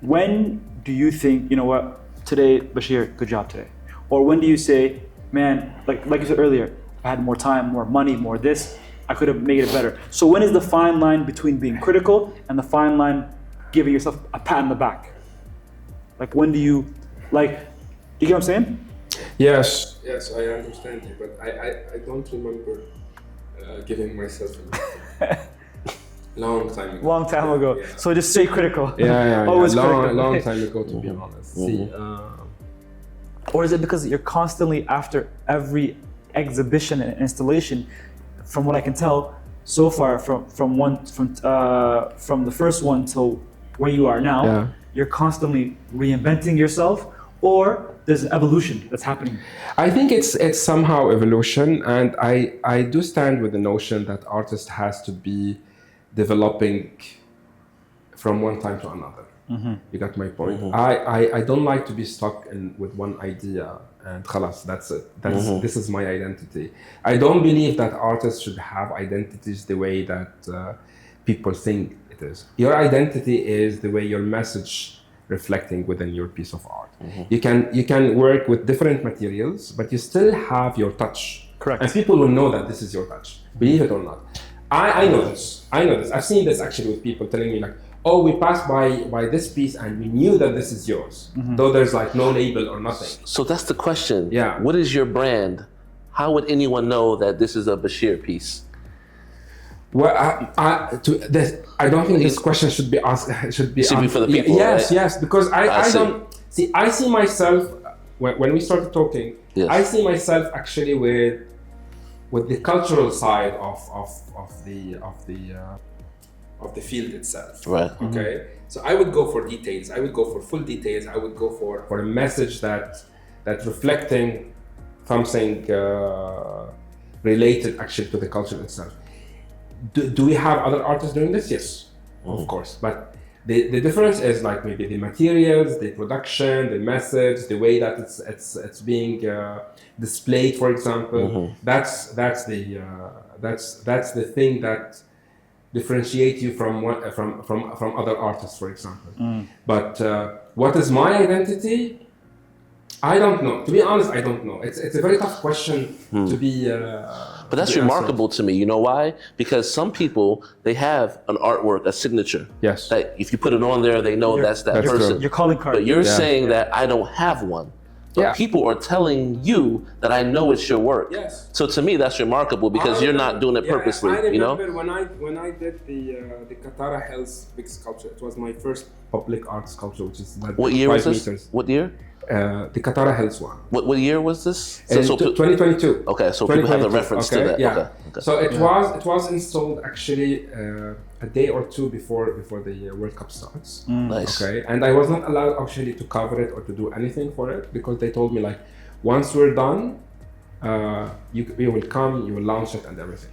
when do you think, you know what, today, Bachir, good job today? Or when do you say, man, like you said earlier, if I had more time, more money, more this, I could have made it better. So when is the fine line between being critical and the fine line giving yourself a pat on the back? Like, when do you, like, you get what I'm saying? Yes, I understand you, but I don't remember giving myself a long time ago. Long time ago. Yeah. So just stay critical. Yeah. Always critical. long time ago, to be honest. See, Or is it because you're constantly after every exhibition and installation? From what I can tell so far, from the first one till where you are now, you're constantly reinventing yourself, or there's an evolution that's happening. I think it's somehow evolution, and I do stand with the notion that artist has to be developing from one time to another. You got my point. I don't like to be stuck with one idea and khalas, that's it. This is my identity. I don't believe that artists should have identities the way that people think it is. Your identity is the way your message reflecting within your piece of art. You can work with different materials, but you still have your touch. Correct. And people will know that this is your touch, believe it or not. I know this. I've seen this actually with people telling me like, oh, we passed by this piece and we knew that this is yours, though there's like no label or nothing. So that's the question. Yeah. What is your brand? How would anyone know that this is a Bachir piece? Well, I don't think this question should be asked. Should be for the people. Yes, right? yes, because I don't see. I see myself when we started talking. Yes. I see myself actually with the cultural side of the field itself. Right. Okay. So I would go for details. I would go for full details. I would go for a message that reflecting something related actually to the culture itself. Do we have other artists doing this? Yes, of course. But The difference is like maybe the materials, the production, the message, the way that it's being displayed, for example. That's the thing that differentiate you from other artists, for example. But what is my identity? I don't know. To be honest, I don't know. It's a very tough question to be. But that's remarkable to me. You know why? Because some people, they have an artwork, a signature. Yes. That if you put it on there, they know that's that person. Your calling card. But you're saying that I don't have one. But people are telling you that I know it's your work. Yes. So to me, that's remarkable because you're not doing it purposely. I remember, you know. when I did the Qatar Hills big sculpture. It was my first public art sculpture, which is like What year was 5 this? meters. What year? The Qatar Hills one. What year was this? 2022. Okay, so people have the reference to that. Yeah. Okay. So it was installed actually a day or two before the World Cup starts. Nice. Okay, and I was not allowed actually to cover it or to do anything for it because they told me like, once we're done, you will come, you will launch it and everything.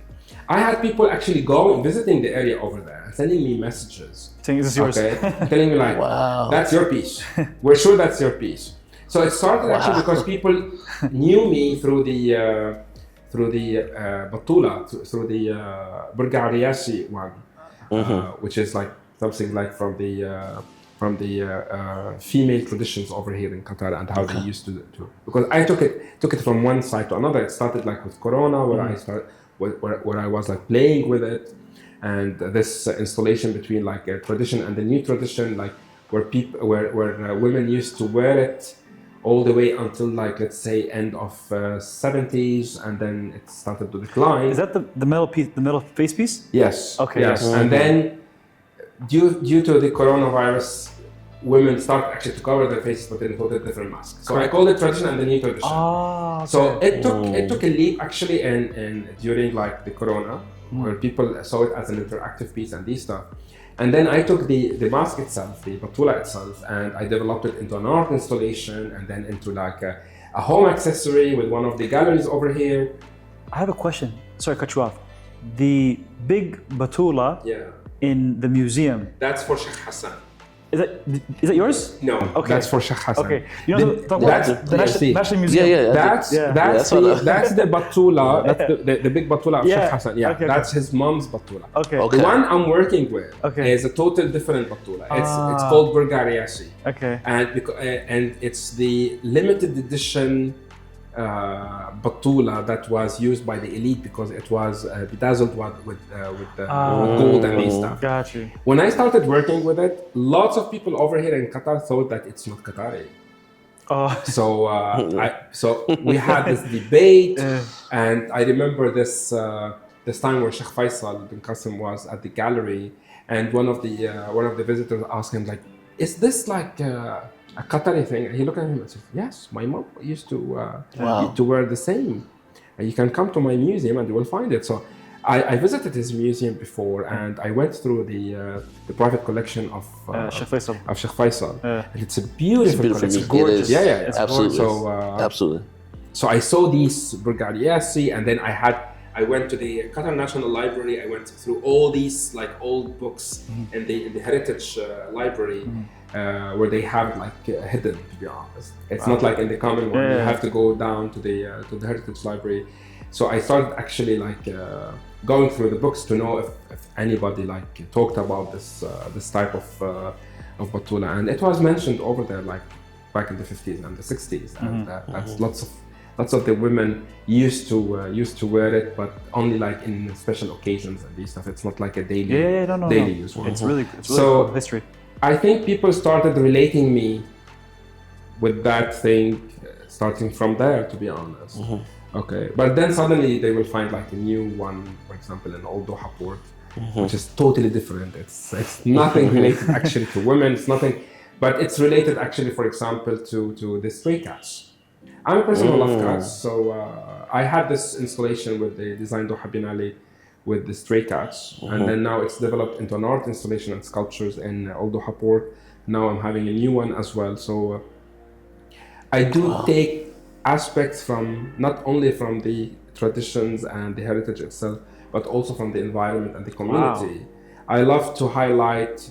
I had people actually visiting the area over there and sending me messages. Saying, is this yours? Okay, telling me like, Wow. that's your piece. We're sure that's your piece. So it started actually because people knew me through the Batula, through the Burgariyasi one, which is like something like from the female traditions over here in Qatar and how they used to because I took it from one side to another. It started like with Corona where I was like playing with it, and this installation between like a tradition and the new tradition, like where women used to wear it all the way until like, let's say, end of 70s, and then it started to decline. Is that the metal piece, the metal face piece? Yes. Okay. Yes. And then due to the coronavirus, women start actually to cover their faces, but then put a different mask. So I call it tradition and the new tradition. Okay. So it took a leap actually in during like the corona, where people saw it as an interactive piece and these stuff. And then I took the mask itself, the Batula itself, and I developed it into an art installation and then into like a home accessory with one of the galleries over here. I have a question. Sorry, cut you off. The big Batula in the museum. That's for Sheikh Hassan. Is that yours? No, Okay. that's for Sheikh Hassan. Okay. You know the National Museum? That's the Batula, that's the big Batula of Sheikh Hassan. Yeah, Okay. that's his mom's Batula. Okay. Okay. The one I'm working with Okay. is a total different Batula. It's called Burgariyasi. Okay. And it's the limited edition Batula that was used by the elite because it was bedazzled with gold and these stuff. Got you. When I started working with it, lots of people over here in Qatar thought that it's not Qatari. So we had this debate, and I remember this time where Sheikh Faisal bin Qasim was at the gallery, and one of the visitors asked him like, "Is this like a Qatari thing?" And he looked at him and said, "Yes, my mom used to wear the same. You can come to my museum and you will find it." So I visited his museum before, and I went through the private collection of Sheikh Faisal. And it's a beautiful collection. It's gorgeous. Yeah. It's absolutely. gorgeous. Absolutely. So I saw these Burgariyasi, and then I went to the Qatar National Library. I went through all these like old books in the Heritage Library, where they have it like hidden. To be honest, it's not like in the common one. You have to go down to the Heritage Library. So I started actually like going through the books to know if anybody like talked about this type of Batula, and it was mentioned over there like back in the 50s and the 60s, and that's lots of the women used to wear it, but only like in special occasions and these stuff. It's not like a daily use one. It's really cool history. I think people started relating me with that thing, starting from there, to be honest. Okay, but then suddenly they will find like a new one, for example, in Old Doha Port, which is totally different. It's nothing related actually to women. It's nothing, but it's related actually, for example, to the stray cats. I'm a person who loves cats, so I had this installation with the Design Doha Bin Ali with the stray cats, and then now it's developed into an art installation and sculptures in Old Doha Port. Now I'm having a new one as well. So I do take aspects from not only from the traditions and the heritage itself, but also from the environment and the community. I love to highlight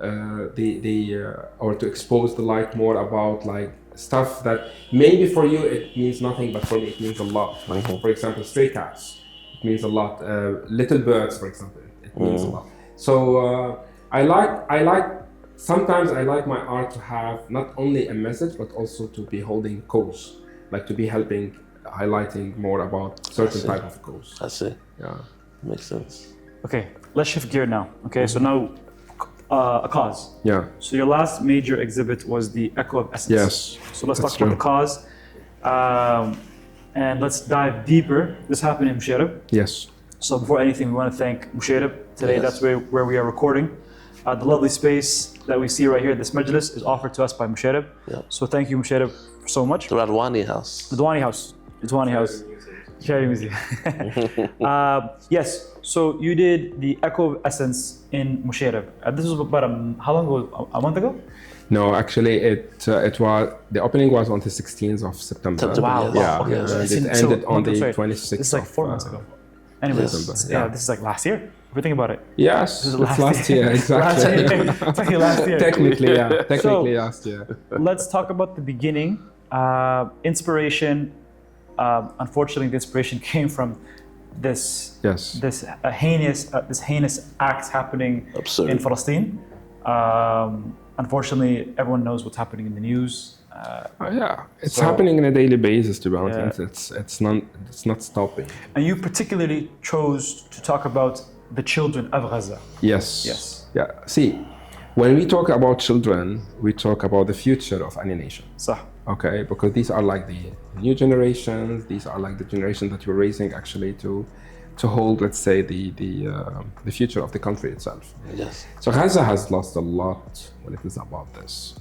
or to expose the light more about like stuff that maybe for you it means nothing, but for me it means a lot. Like for example, stray cats, it means a lot. Little birds, for example, it means a lot. So I like sometimes I like my art to have not only a message but also to be holding cause, like to be helping, highlighting more about certain type of cause. I see. Yeah, Makes sense. Okay, let's shift gear now. Okay, so now a cause. yeah, So your last major exhibit was the Echo of Essence. yes. So let's talk That's about the true. cause, and let's dive deeper. This happened in Msheireb. Yes. So before anything, we want to thank Msheireb. Today, Yes. that's where we are recording. The lovely space that we see right here, this majlis, is offered to us by Msheireb. Yeah. So thank you, Msheireb, so much. The Radwani House. The Dwani House. The Dwani House. Cherry Museum. Yes, so you did the Echo of Essence in Msheireb. This was about how long ago? A month ago? No, actually, it was the opening was on the 16th of September. Wow. Yeah, Okay. and It's it in- ended so- on the sorry. 26th. This is like 4 months ago. Anyways, Yes. yeah, this is like last year. If we think about it. Yes, This is it's last year, exactly. Technically last year. Technically, yeah, technically last year. Let's talk about the beginning. Inspiration. Unfortunately, the inspiration came from this Yes. this heinous acts happening Absurd. in Palestine. Unfortunately, everyone knows what's happening in the news. Yeah, it's So- happening on a daily basis. To be honest, Yeah. it's not stopping. And you particularly chose to talk about the children of Gaza. Yes. Yes. Yeah. See, when we talk about children, we talk about the future of any nation. صح. Okay, because these are like the new generations. These are like the generation that we're raising actually to hold, let's say, the future of the country itself. Yes. So Gaza has lost a lot when it is about this.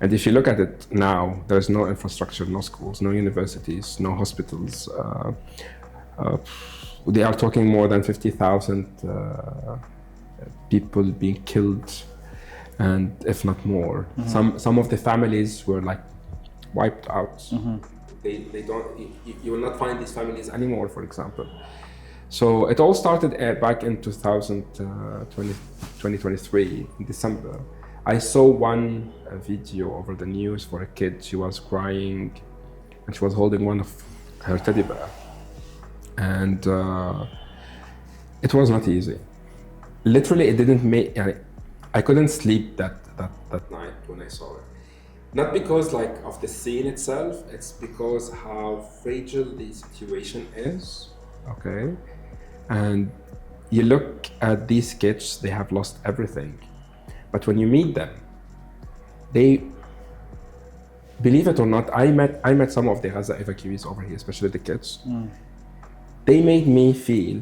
And if you look at it now, there is no infrastructure, no schools, no universities, no hospitals. They are talking more than 50,000 people being killed, and if not more. Some of the families were like wiped out. They don't. You will not find these families anymore, for example. So it all started back in 2023 in December. I saw one video over the news for a kid. She was crying, and she was holding one of her teddy bear, and it was not easy. Literally, it didn't make. I couldn't sleep that night when I saw it. Not because like of the scene itself, it's because how fragile the situation is. Okay, and you look at these kids; they have lost everything. But when you meet them, they, believe it or not, I met some of the Gaza evacuees over here, especially the kids. They made me feel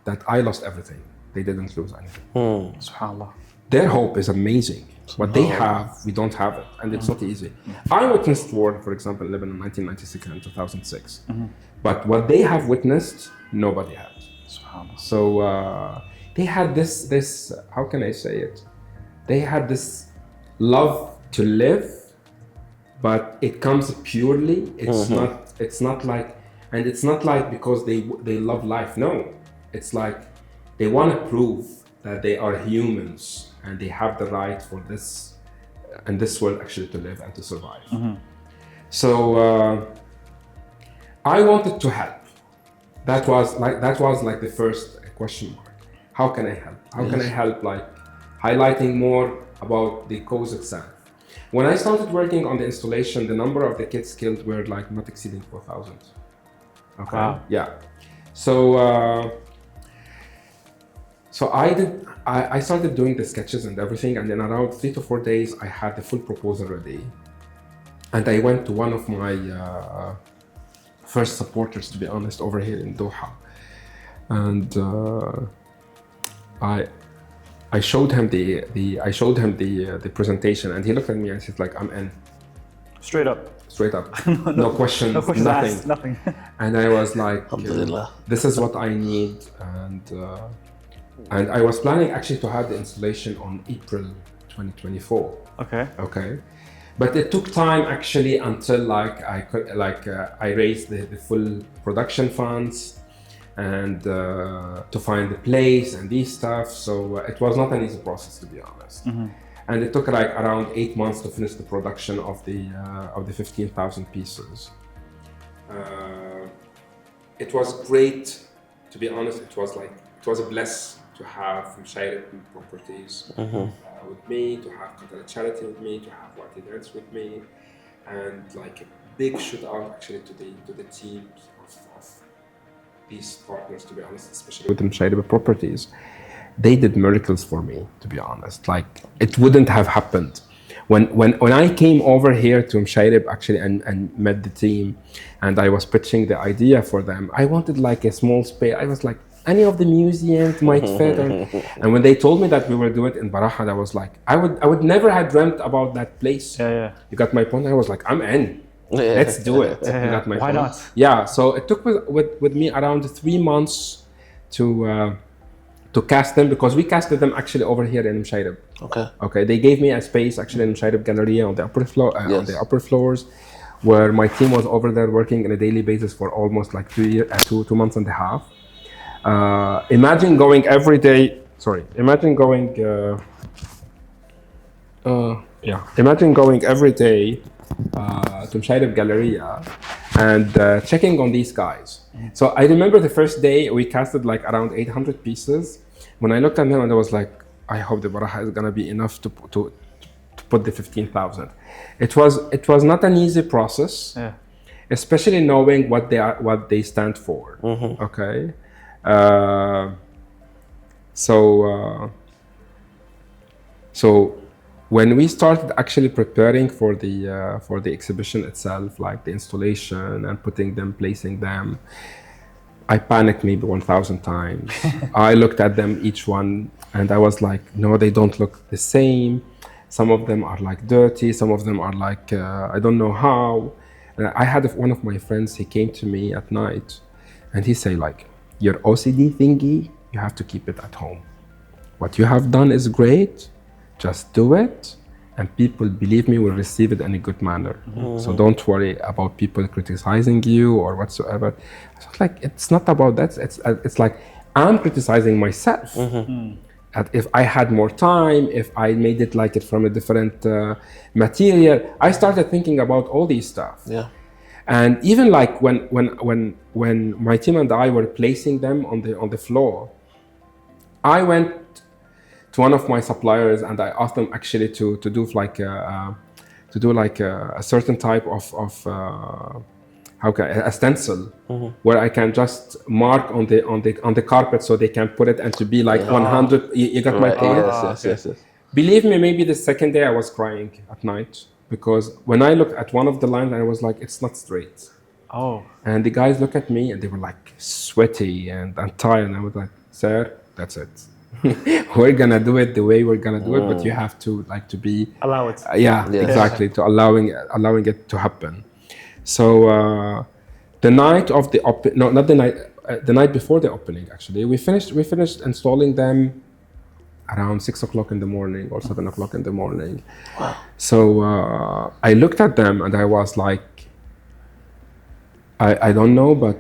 that I lost everything. They didn't lose anything. Subhanallah. Their hope is amazing. What they have, we don't have it, and it's not easy. I witnessed war, for example, in Lebanon in 1996 and 2006. But what they have witnessed, nobody had. Subhanallah. So they had this. How can I say it? They had this love to live, but it comes purely. It's not like, and it's not like because they love life. No, it's like they want to prove that they are humans and they have the right for this and this world actually to live and to survive. So I wanted to help. That was like the first question mark. How can I help? How can I help, like highlighting more about the cause itself? When I started working on the installation, the number of the kids killed were like not exceeding 4,000. Okay. Wow. Yeah. So I started doing the sketches and everything, and in around 3 to 4 days, I had the full proposal ready. And I went to one of my first supporters, to be honest, over here in Doha. And I showed him the presentation, and he looked at me and said like, I'm in. Straight up. Straight up. No questions, No questions nothing. asked, nothing. And I was like, Alhamdulillah. this is what I need. And I was planning actually to have the installation on April 2024. Okay. Okay. But it took time actually until I raised the full production funds, and to find the place and these stuff. So it was not an easy process, to be honest. And it took like around 8 months to finish the production of the 15,000 pieces. It was great, to be honest. It was a bless to have Msheireb Properties with me, to have Qatar Charity with me, to have Wasta Needed with me, and like a big shout out actually to the teams of these partners, to be honest, especially with Msheireb Properties. They did miracles for me, to be honest. Like it wouldn't have happened. When I came over here to Msheireb actually and met the team, and I was pitching the idea for them, I wanted like a small space. I was like, any of the museums might fit. And when they told me that we will do it in Barahat, I was like, I would never have dreamt about that place. Yeah. You got my point? I was like, I'm in. Let's do it. You got my Why point? not? Yeah, so it took with me around 3 months to cast them, because we casted them actually over here in Msheireb. Okay. They gave me a space actually in Msheireb Galleria on the upper floor, on the upper floors, where my team was over there working on a daily basis for almost like 2 months and a half. Imagine going every day. Imagine going every day to Msheireb Galleria and checking on these guys. So I remember the first day we casted like around 800 pieces. When I looked at them and I was like, I hope the Barahat is gonna be enough to put the 15,000. It was not an easy process, especially knowing what they stand for. Okay. So when we started actually preparing for the exhibition itself, like the installation and placing them, I panicked maybe 1,000 times. I looked at them, each one, and I was like, no, they don't look the same. Some of them are like dirty. Some of them are like, I don't know how. I had one of my friends, he came to me at night and he said like, your OCD thingy, you have to keep it at home. What you have done is great. Just do it, and people, believe me, will receive it in a good manner. So don't worry about people criticizing you or whatsoever. It's like, it's not about that. It's like I'm criticizing myself. If I had more time, if I made it like it from a different material, I started thinking about all these stuff. Yeah. And even like when my team and I were placing them on the floor, I went to one of my suppliers and I asked them actually to do like a certain type of a stencil where I can just mark on the carpet so they can put it and to be like 100. You got my point? Yes. Believe me, maybe the second day I was crying at night, because when I looked at one of the lines, I was like, it's not straight. And the guys look at me and they were like sweaty and tired, and I was like, sir, that's it. We're gonna do it the way we're gonna do it, but you have to like to be allow it. Exactly, to allowing it to happen. So the night of the the night before the opening, actually, we finished installing them around 6 o'clock in the morning or 7 o'clock in the morning. Wow. So I looked at them and I was like, I don't know, but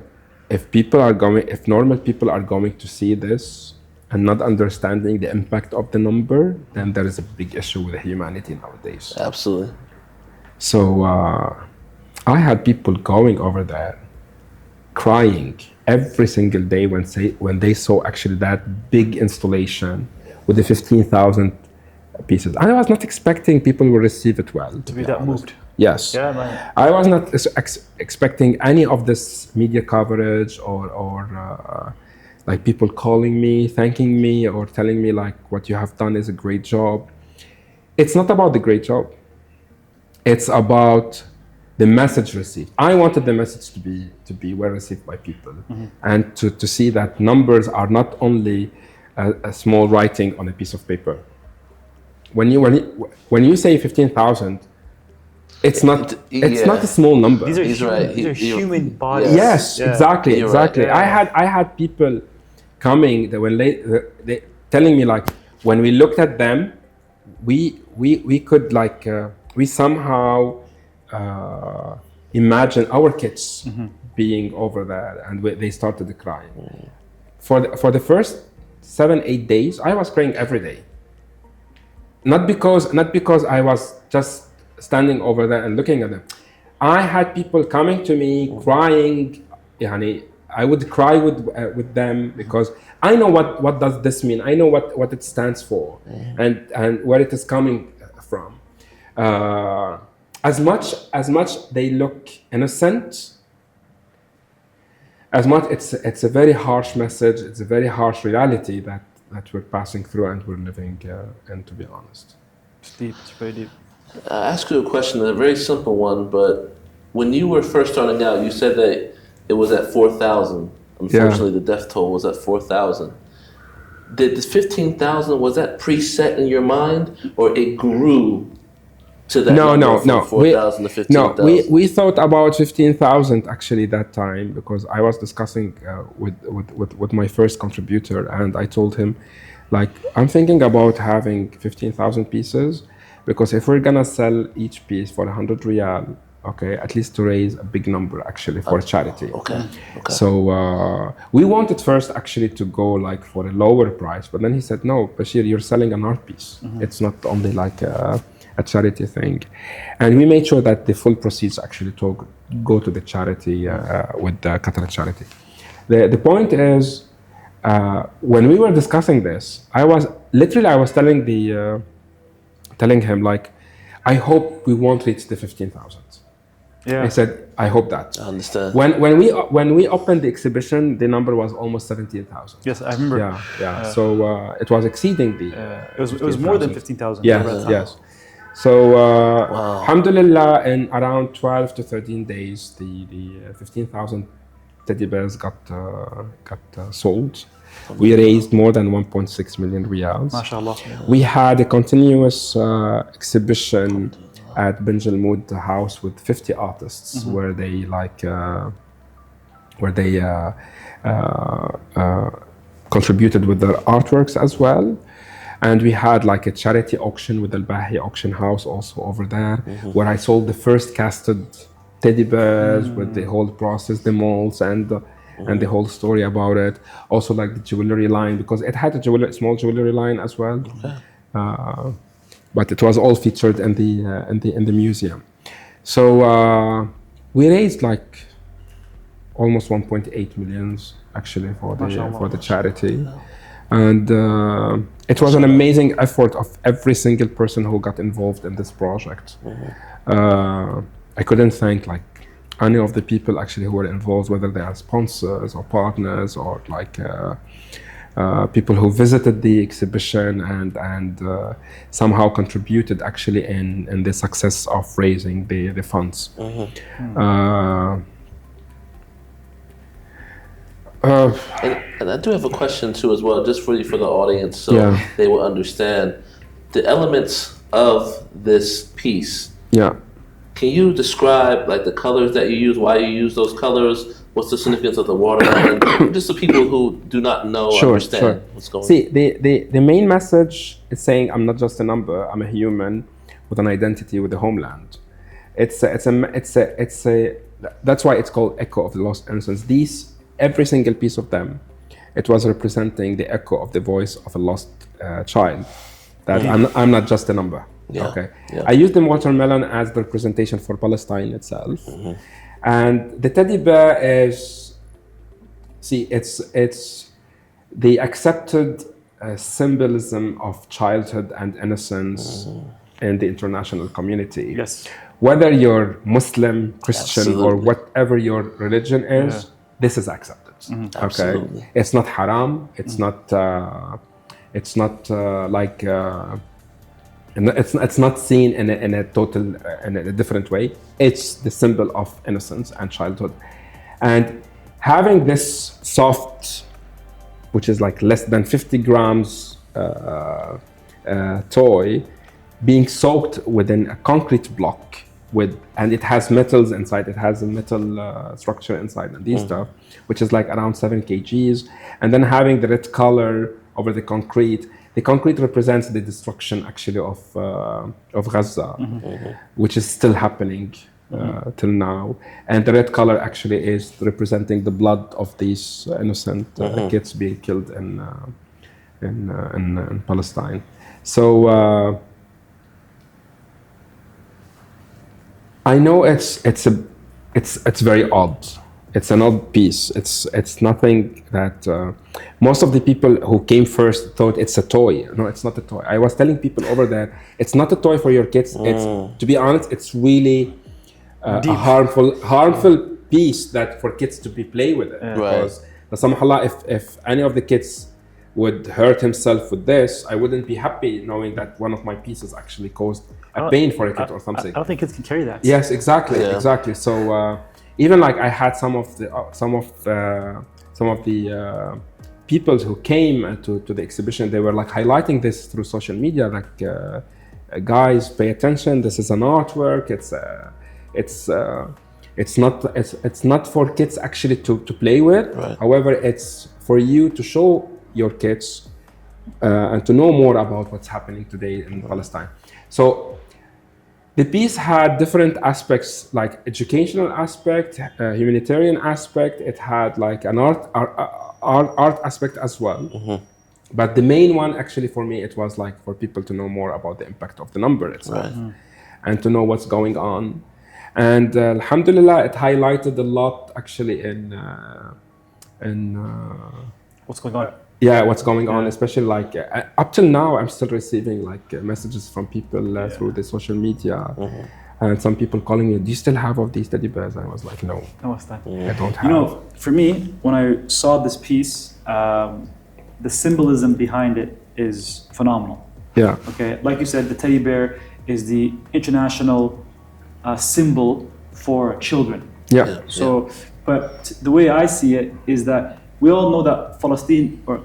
if normal people are going to see this and not understanding the impact of the number, then there is a big issue with humanity nowadays. Absolutely. So I had people going over there crying every single day when they saw actually that big installation with the 15,000 pieces. I was not expecting people will receive it well. To be that moved. Yes. Yeah, man. I was not expecting any of this media coverage or like people calling me, thanking me, or telling me like what you have done is a great job. It's not about the great job. It's about the message received. I wanted the message to be well received by people, and to see that numbers are not only a small writing on a piece of paper. When you say 15,000, it's not a small number. These are human bodies. Yes, exactly. Yeah. I had people coming that when they telling me like, when we looked at them, we could like we somehow imagine our kids being over there, and they started crying. For the first 7-8 days, I was praying every day. Not because I was just standing over there and looking at them. I had people coming to me crying. Yani, I would cry with them because I know what does this mean. I know what it stands for, and where it is coming from. As much they look innocent, as much it's a very harsh message. It's a very harsh reality that we're passing through and we're living in, to be honest. It's deep. It's very deep. I'll ask you a question, a very simple one, but when you were first starting out, you said that it was at 4,000. Unfortunately, the death toll was at 4,000. Did the 15,000, was that preset in your mind, or it grew to that number from 4,000 to 15,000? No, we thought about 15,000 actually that time, because I was discussing with my first contributor, and I told him, like, I'm thinking about having 15,000 pieces, because if we're gonna sell each piece for 100 riyal, okay, at least to raise a big number actually for charity. Okay. So we wanted first actually to go like for a lower price, but then he said, no, Bashir, you're selling an art piece. It's not only like a charity thing. And we made sure that the full proceeds actually go to the charity with the Qatar charity. The point is, when we were discussing this, I was telling him, like, I hope we won't reach the 15,000. Yeah. I said, I hope that. I understand. When we opened the exhibition, the number was almost 17,000. Yes, I remember. Yeah. So it was exceeding the. It was more than 15,000. Yes. So alhamdulillah, in around 12 to 13 days, the 15,000 teddy bears got sold. We raised more than 1.6 million riyals. MashaAllah. We had a continuous exhibition at Ben Jalmoud House with 50 artists, where they contributed with their artworks as well. And we had like a charity auction with Al Bahi Auction House also over there, where I sold the first casted teddy bears with the whole process, the molds, and the whole story about it. Also like the jewelry line, because it had a small jewelry line as well. But it was all featured in the museum. So we raised like almost 1.8 million actually for the charity, and it was an amazing effort of every single person who got involved in this project. I couldn't thank like any of the people actually who were involved, whether they are sponsors or partners or like people who visited the exhibition and somehow contributed actually in the success of raising the funds. And I do have a question too as well, just for the audience, so they will understand the elements of this piece. Yeah. Can you describe like the colors that you use, why you use those colors? What's the significance of the watermelon? Just so people who do not know understand what's going on. See, the main message is saying I'm not just a number. I'm a human with an identity, with a homeland. It's a that's why it's called Echo of the Lost Innocence. Every single piece of them, it was representing the echo of the voice of a lost child. That I'm not just a number. Okay. I used the watermelon as the representation for Palestine itself. And the teddy bear is, it's the accepted symbolism of childhood and innocence in the international community. Yes. Whether you're Muslim, Christian, or whatever your religion is, this is accepted. Okay. It's not haram. It's not. It's not like. And it's not seen in a different way. It's the symbol of innocence and childhood. And having this soft, which is like less than 50 grams toy, being soaked within a concrete block and it has metals inside, it has a metal structure inside and these stuff, which is like around 7 kgs. And then having the red color over the concrete. The concrete represents the destruction actually of Gaza, which is still happening till now. And the red color actually is representing the blood of these innocent kids being killed in Palestine. So I know it's very odd. It's an odd piece. It's nothing that most of the people who came first thought it's a toy. No, it's not a toy. I was telling people over there, it's not a toy for your kids. It's, to be honest, it's really a harmful piece that for kids to be play with it. Because if any of the kids would hurt himself with this, I wouldn't be happy knowing that one of my pieces actually caused a pain for a kid or something. I don't think kids can carry that. Yes, exactly. So even like I had some of the people who came to the exhibition, they were like highlighting this through social media, like guys, pay attention. This is an artwork. It's not for kids actually to play with. Right. However, it's for you to show your kids and to know more about what's happening today in Palestine. So the piece had different aspects, like educational aspect, humanitarian aspect. It had like an art aspect as well. But the main one, actually, for me, it was like for people to know more about the impact of the number itself, and to know what's going on. And alhamdulillah, it highlighted a lot actually in What's going on? Yeah, what's going on, especially like up till now, I'm still receiving like messages from people through the social media, and some people calling me, "Do you still have of these teddy bears?" I was like, "No, No, what's that? I don't have." You know, for me, when I saw this piece, the symbolism behind it is phenomenal. Yeah, Okay, like you said, the teddy bear is the international symbol for children. yeah, So, but the way I see it is that we all know that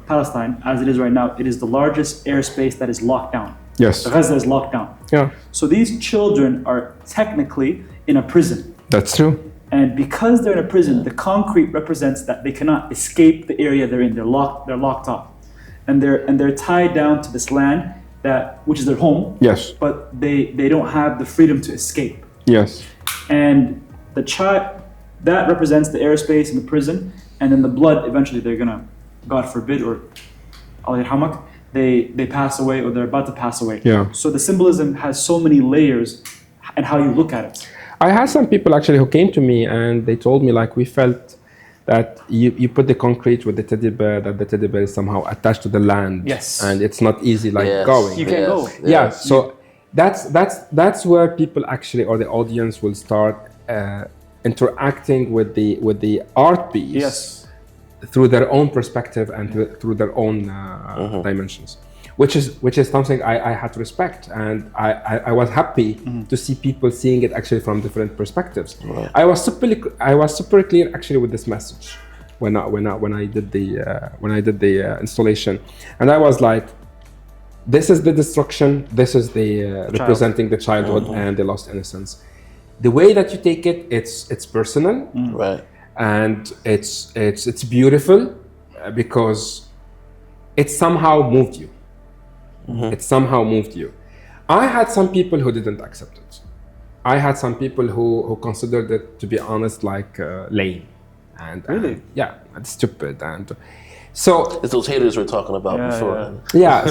Palestine, as it is right now, it is the largest airspace that is locked down. yes, Gaza is locked down. yeah, So these children are technically in a prison. that's true. And because they're in a prison, the concrete represents that they cannot escape the area they're in. They're locked up. And they're tied down to this land which is their home. Yes, But they don't have the freedom to escape. yes, And the child, that represents the airspace in the prison, and then the blood, eventually they're gonna, God forbid, or Allah yarhamak, they pass away, or they're about to pass away. Yeah. So the symbolism has so many layers and how you look at it. I had some people actually who came to me and they told me like, we felt that you put the concrete with the teddy bear, that the teddy bear is somehow attached to the land. Yes. And it's not easy like going. You can't go. Yeah, so that's where people actually, or the audience, will start interacting with the art piece. Yes. Through their own perspective and through their own dimensions, which is something I had to respect, and I was happy to see people seeing it actually from different perspectives. Right. I was super clear actually with this message when I did the installation, and I was like, this is the destruction, this is the representing the childhood and the lost innocence. The way that you take it, it's personal. Right. And it's beautiful because it somehow moved you. It somehow moved you. I had some people who didn't accept it. I had some people who considered it, to be honest, like lame and Really? and stupid, and so It's those haters we're talking about before.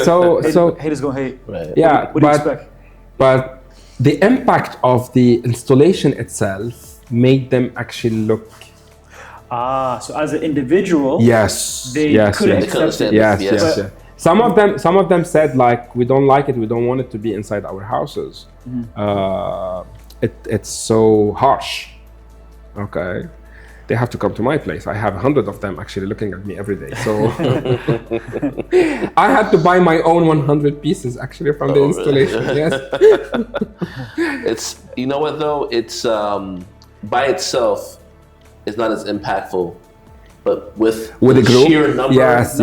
so Haters gonna hate. Right. yeah, What do you expect? but the impact of the installation itself made them actually look. So as an individual, Yes. they yes. couldn't yes. accept it. Yes, Yes. yes, yes. Some of them said like, we don't like it. We don't want it to be inside our houses. It's so harsh. Okay, they have to come to my place. I have 100 of them actually looking at me every day. So I had to buy my own 100 pieces actually from the installation. Really? Yes. It's, you know what though? It's by itself, it's not as impactful, but with the group, sheer number, yes,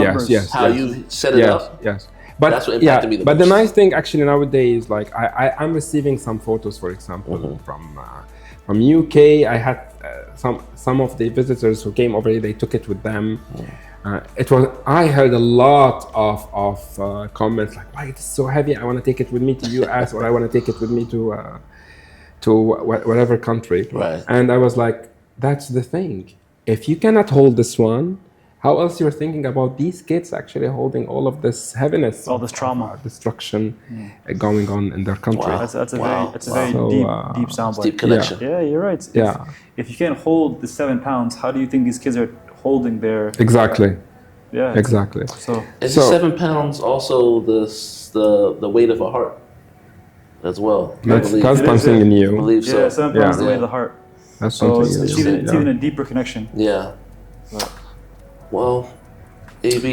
how you set it up. Yes. But That's what impacted me the but the most. nice thing actually nowadays, like I'm receiving some photos, for example, from UK. I had some of the visitors who came over here. They took it with them. I heard a lot of comments like, "Why it's so heavy? I want to take it with me to US, or I want to take it with me to whatever country. Right. And I was like, that's the thing. If you cannot hold this one, how else you're thinking about these kids actually holding all of this heaviness, all this trauma, destruction going on in their country? Wow. That's a Wow. very So, deep soundbite. Deep connection. Yeah, you're right. If you can't hold the 7 pounds, how do you think these kids are holding their? Exactly. Yeah. Exactly. So Is the 7 pounds also the weight of a heart as well? That's It is, something yeah. in I you. believe so. yeah, 7 pounds is the Yeah. weight of the heart. That's So something it's, in you. it's even a deeper connection. Yeah. Well, AB.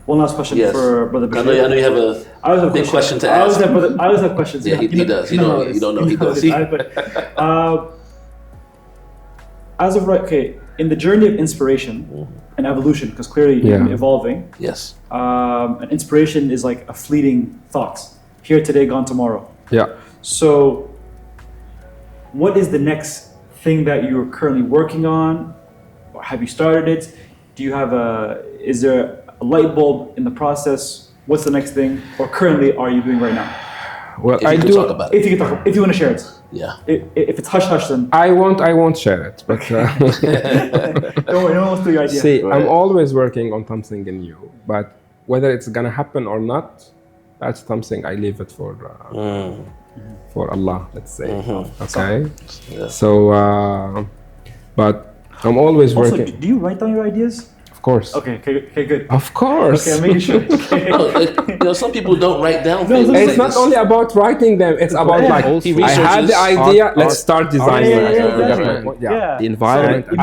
One last question Yes. for Brother I Bashir. know you have a I always have big question to ask. I always have questions. Yeah, he does. You don't know he does. As of right, okay, in the journey of inspiration and evolution, because clearly you're evolving, Yes. and inspiration is like a fleeting thought. Here today, gone tomorrow. Yeah. So, what is the next thing that you're currently working on? Or have you started it? Do you have is there a light bulb in the process? What's the next thing? Or currently are you doing right now? Well, If you can talk about it. If you can talk, if you want to share it. Yeah. If it's hush hush, then I won't share it, but don't worry, no one wants to your idea. see, Right. I'm always working on something new, but whether it's gonna happen or not, that's something I leave it for Allah, let's say. Okay. Yeah. So, but I'm always Also, working. do you write down your ideas? Of course. Okay, good. Of course. Okay, I'm making sure. Okay. No, some people don't write down things. It's not only about writing them, it's about Yeah. like, He I had the researches idea, art- let's start designing. Yeah, it. exactly. You got my point? Yeah. The environment. So,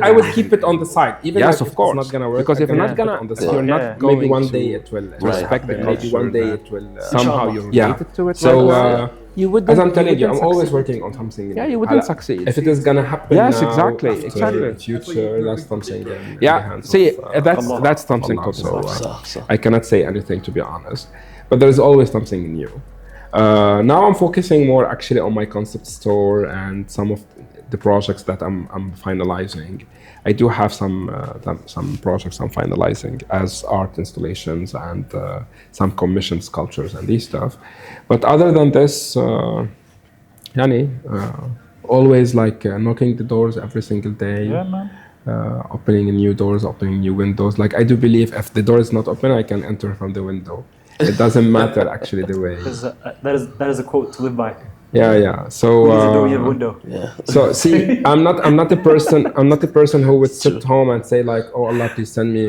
I would keep it on the side, even Yes, if of course. it's not gonna work. Because if I'm you're not put it gonna- on the if side. you're not maybe going one to day it will respect the maybe culture one day that it will somehow Inshallah. you're yeah. related to it. So you wouldn't. as I'm telling you, I'm wouldn't always succeed. working on something. Yeah, you wouldn't succeed. If it is gonna happen Yes, now, exactly, after exactly. in future, that's something. In the Yeah, hands see, of, that's something Allah. also. So, I cannot say anything, to be honest, but there is always something new. Now I'm focusing more actually on my concept store and some of the projects that I'm finalizing. I do have some projects I'm finalizing as art installations and some commissioned sculptures and these stuff. But other than this, always like knocking the doors every single day. Yeah, man. Opening new doors, opening new windows. Like I do believe if the door is not open, I can enter from the window. It doesn't matter actually the way. That is a quote to live by. Yeah. So Who needs a door, you have a window. so see, I'm not the person who would sit home and say like, oh Allah, please send me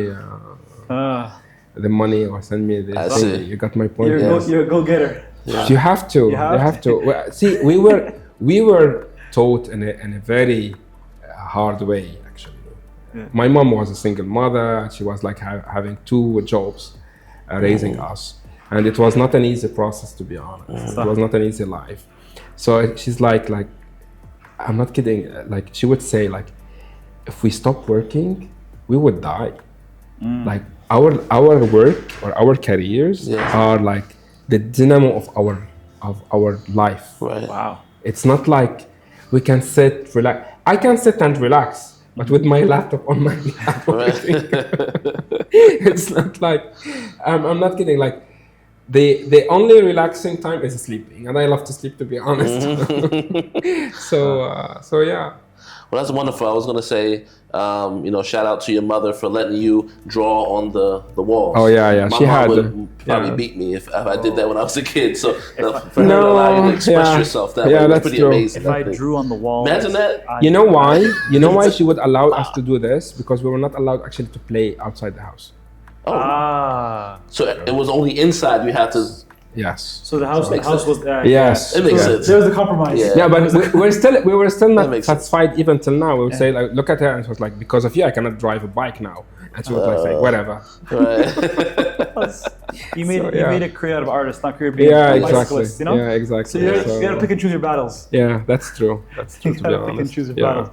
the money or send me this. I see. You got my point. You're a go-getter. You have to. You have to. Well, see, we were taught in a very hard way actually. My mom was a single mother. She was like having 2 jobs, raising us, and it was not an easy process, to be honest. It was not an easy life. So she's like, I'm not kidding. Like she would say, like, if we stop working, we would die. Like our work or our careers are like the dynamo of our life. Right. Wow. It's not like we can sit, relax. I can sit and relax, but with my laptop on my lap. It's not like, I'm not kidding. Like the only relaxing time is sleeping, and I love to sleep, to be honest. So yeah. Well, that's wonderful. I was going to say, shout out to your mother for letting you draw on the walls. Oh, yeah. My She mom had would probably beat me if I did that when I was a kid. So for her to allow you to express yourself that way was that's pretty true. amazing. If I drew on the wall. Imagine that. You know why? You know why she would allow us to do this? Because we were not allowed actually to play outside the house. So it was only inside you had to. Yes. So the house was. Yes. It makes sense. There was a compromise. Yeah, but we were still not makes sense. satisfied even till now. We would say like, look at her, and she was like, because of you, I cannot drive a bike now. And she would like say, whatever. Right. You made a career out of artist, not career being Yeah, a exactly. bicyclist, you know? Yeah, exactly. So you gotta pick and choose your battles. Yeah, that's true. That's true, You to be gotta pick and honest. choose your Yeah. battles.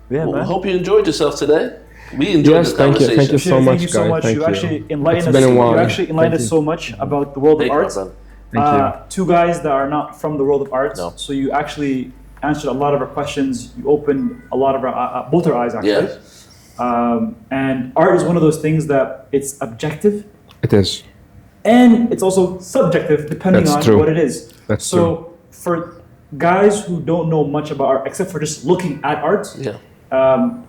Yeah, Well, man. hope you enjoyed yourself today. We enjoyed Yes, this thank you. conversation. Thank you so Thank much, you so guys. much. Thank You you. actually enlightened It's been a while. You actually enlightened us so much about the world of Thank you, art. my brother. Thank you. 2 guys that are not from the world of art. No. So you actually answered a lot of our questions. You opened a lot of our both our eyes actually. And art is one of those things that it's objective It is. and it's also subjective depending That's on true. what it is. That's so true. for guys who don't know much about art, except for just looking at art,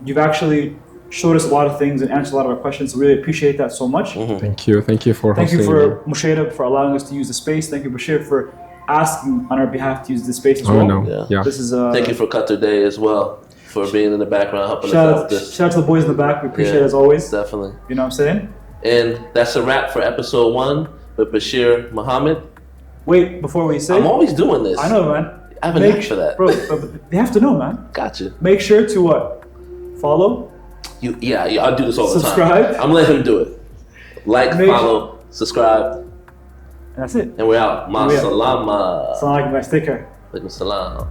you've actually showed us a lot of things and answered a lot of our questions. Really appreciate that so much. Thank you for Thank hosting you me. for Msheireb for allowing us to use the space. Thank you, Bachir, for asking on our behalf to use the space as well. Yeah. This is Thank you for Qatar Day as well, for being in the background, helping us shout out out, with this. shout out to the boys in the back. We appreciate it as always. Definitely. You know what I'm saying? And that's a wrap for episode 1 with Bachir Mohamad. Wait, before we say, I'm always doing this. I know, man. I have a knack for that. Bro, but they have to know, man. Gotcha. Make sure to what? Follow. Yeah, I'll do this all the Subscribe. time. I'm gonna let him do it. Like, follow, subscribe, And that's it. and we're out. Ma We out. salama. Assalamu alaikum, guys. Take care. Alaikum salam.